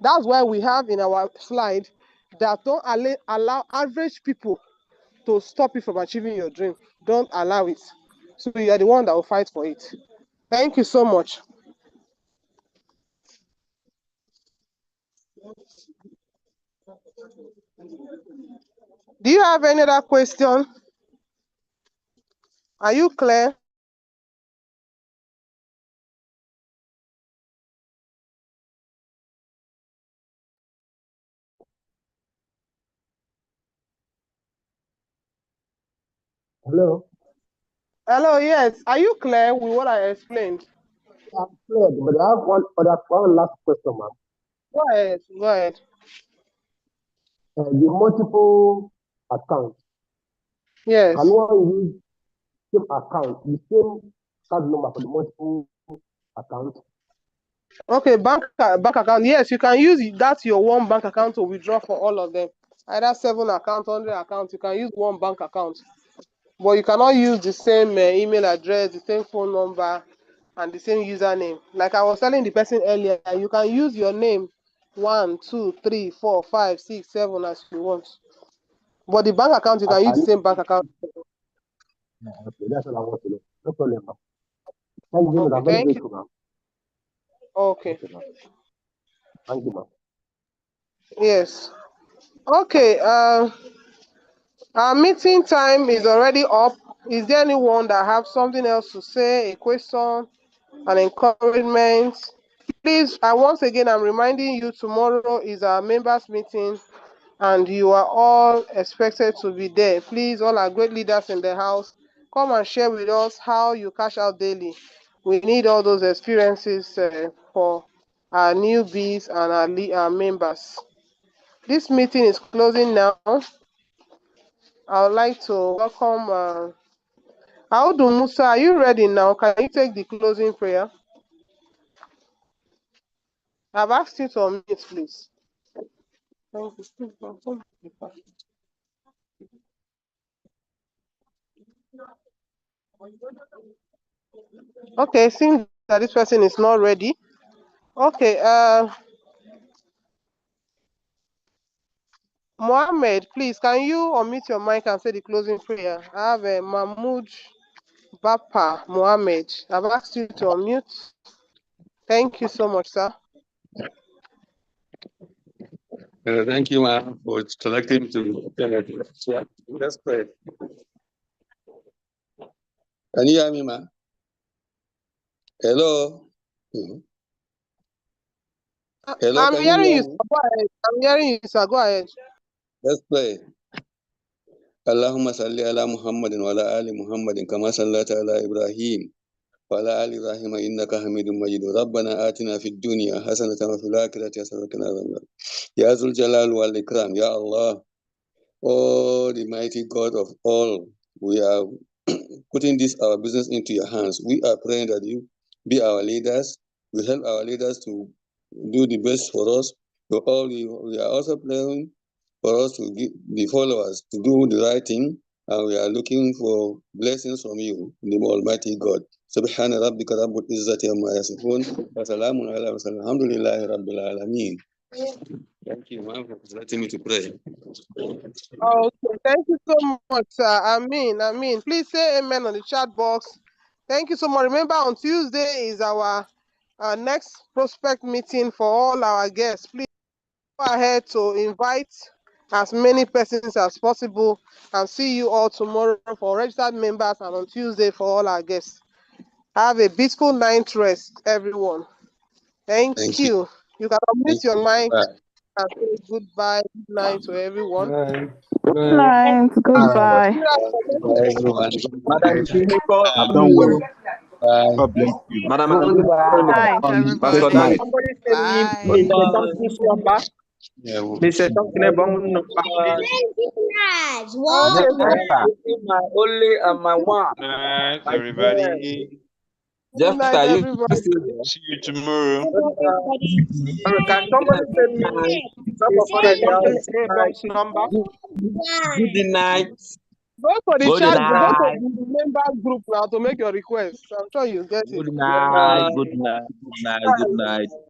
That's why we have in our slide that don't allow average people to stop you from achieving your dream. Don't allow it. So you are the one that will fight for it. Thank you so much. Do you have any other question? Are you clear? Hello? Hello, yes. Are you clear with what I explained? I'm clear, but I have one last question, ma'am. Go ahead. Go ahead. The multiple accounts, Yes. can one use same account, the same card number for the multiple accounts? Okay, bank account. Yes, you can use that's your one bank account to withdraw for all of them. Either 7 accounts, 100 accounts. You can use one bank account, but you cannot use the same email address, the same phone number, and the same username. Like I was telling the person earlier, you can use your name 1, 2, 3, 4, 5, 6, 7 as you want. But the bank account, you can use the same bank account. Okay, that's all I want to know. No problem, ma'am. Thank you very much. Okay, I'm very thank you. grateful, ma'am. Okay. Okay, ma'am. Thank you, ma'am. Yes. Okay. Our meeting time is already up. Is there anyone that have something else to say, a question, an encouragement? Please, once again, I'm reminding you tomorrow is our members meeting and you are all expected to be there. Please, all our great leaders in the house, come and share with us how you cash out daily. We need all those experiences for our newbies and our members. This meeting is closing now. I would like to welcome Audu Musa. Are you ready now? Can you take the closing prayer? I've asked you to unmute, please. Thank you. Okay, seems that this person is not ready. Okay, Mohammed, please, can you unmute your mic and say the closing prayer? I have Mahmoud Bapa Mohammed. I've asked you to unmute. Thank you so much, sir. Thank you, ma'am, for selecting me to yeah, let's pray. Can you hear me, ma'am? Hello? Hello, I'm can you hearing hear you, me? sir. Go ahead. I'm hearing you, sir. Go ahead. Let's play. اللهم صل على محمد وعلى آل محمد كما صليت على إبراهيم وعلى آل إبراهيم إنك حميد مجيد ربنا آتنا في الدنيا حسنة وفي الآخرة حسنة وقنا عذاب النار يا ذو الجلال والإكرام يا الله. Oh, the mighty God of all, we are putting this our business into your hands. We are praying that you be our leaders. We help our leaders to do the best for us. So all we are also praying for us to give the followers to do the right thing, and we are looking for blessings from you, the Almighty God. سبحان ربك رب العزة عما يصفون وسلام على المرسلين الحمد لله رب العالمين. Thank you, man, for letting me to pray. Okay, thank you so much, sir. Amen. Please say amen on the chat box. Thank you so much. Remember, on Tuesday is our next prospect meeting for all our guests. Please go ahead to invite as many persons as possible, and see you all tomorrow for registered members, and on Tuesday for all our guests. Have a peaceful night rest, everyone. Thank Thank you. you. You can unmute Thank your you. mic Bye. and say goodbye, good night to everyone. Bye. Good Bye. night. Goodbye. Bye, everyone. Madam Chimiko, I've done well. Bye. God bless you. Madam Good Antonio, night, Pastor, Good can everybody. night. somebody send me Bye. something's number? Yeah, Mr. Something about number, please. Okay, That is my only and my one. Night, My friend. everybody. good Just night, are you everybody. still there? See you tomorrow. Can somebody send me some of us Something like number. good night? Go for the Good chat, go for night. the members group now to make your request. I'm sure you get it. Good night. Good night. Good night. Good night.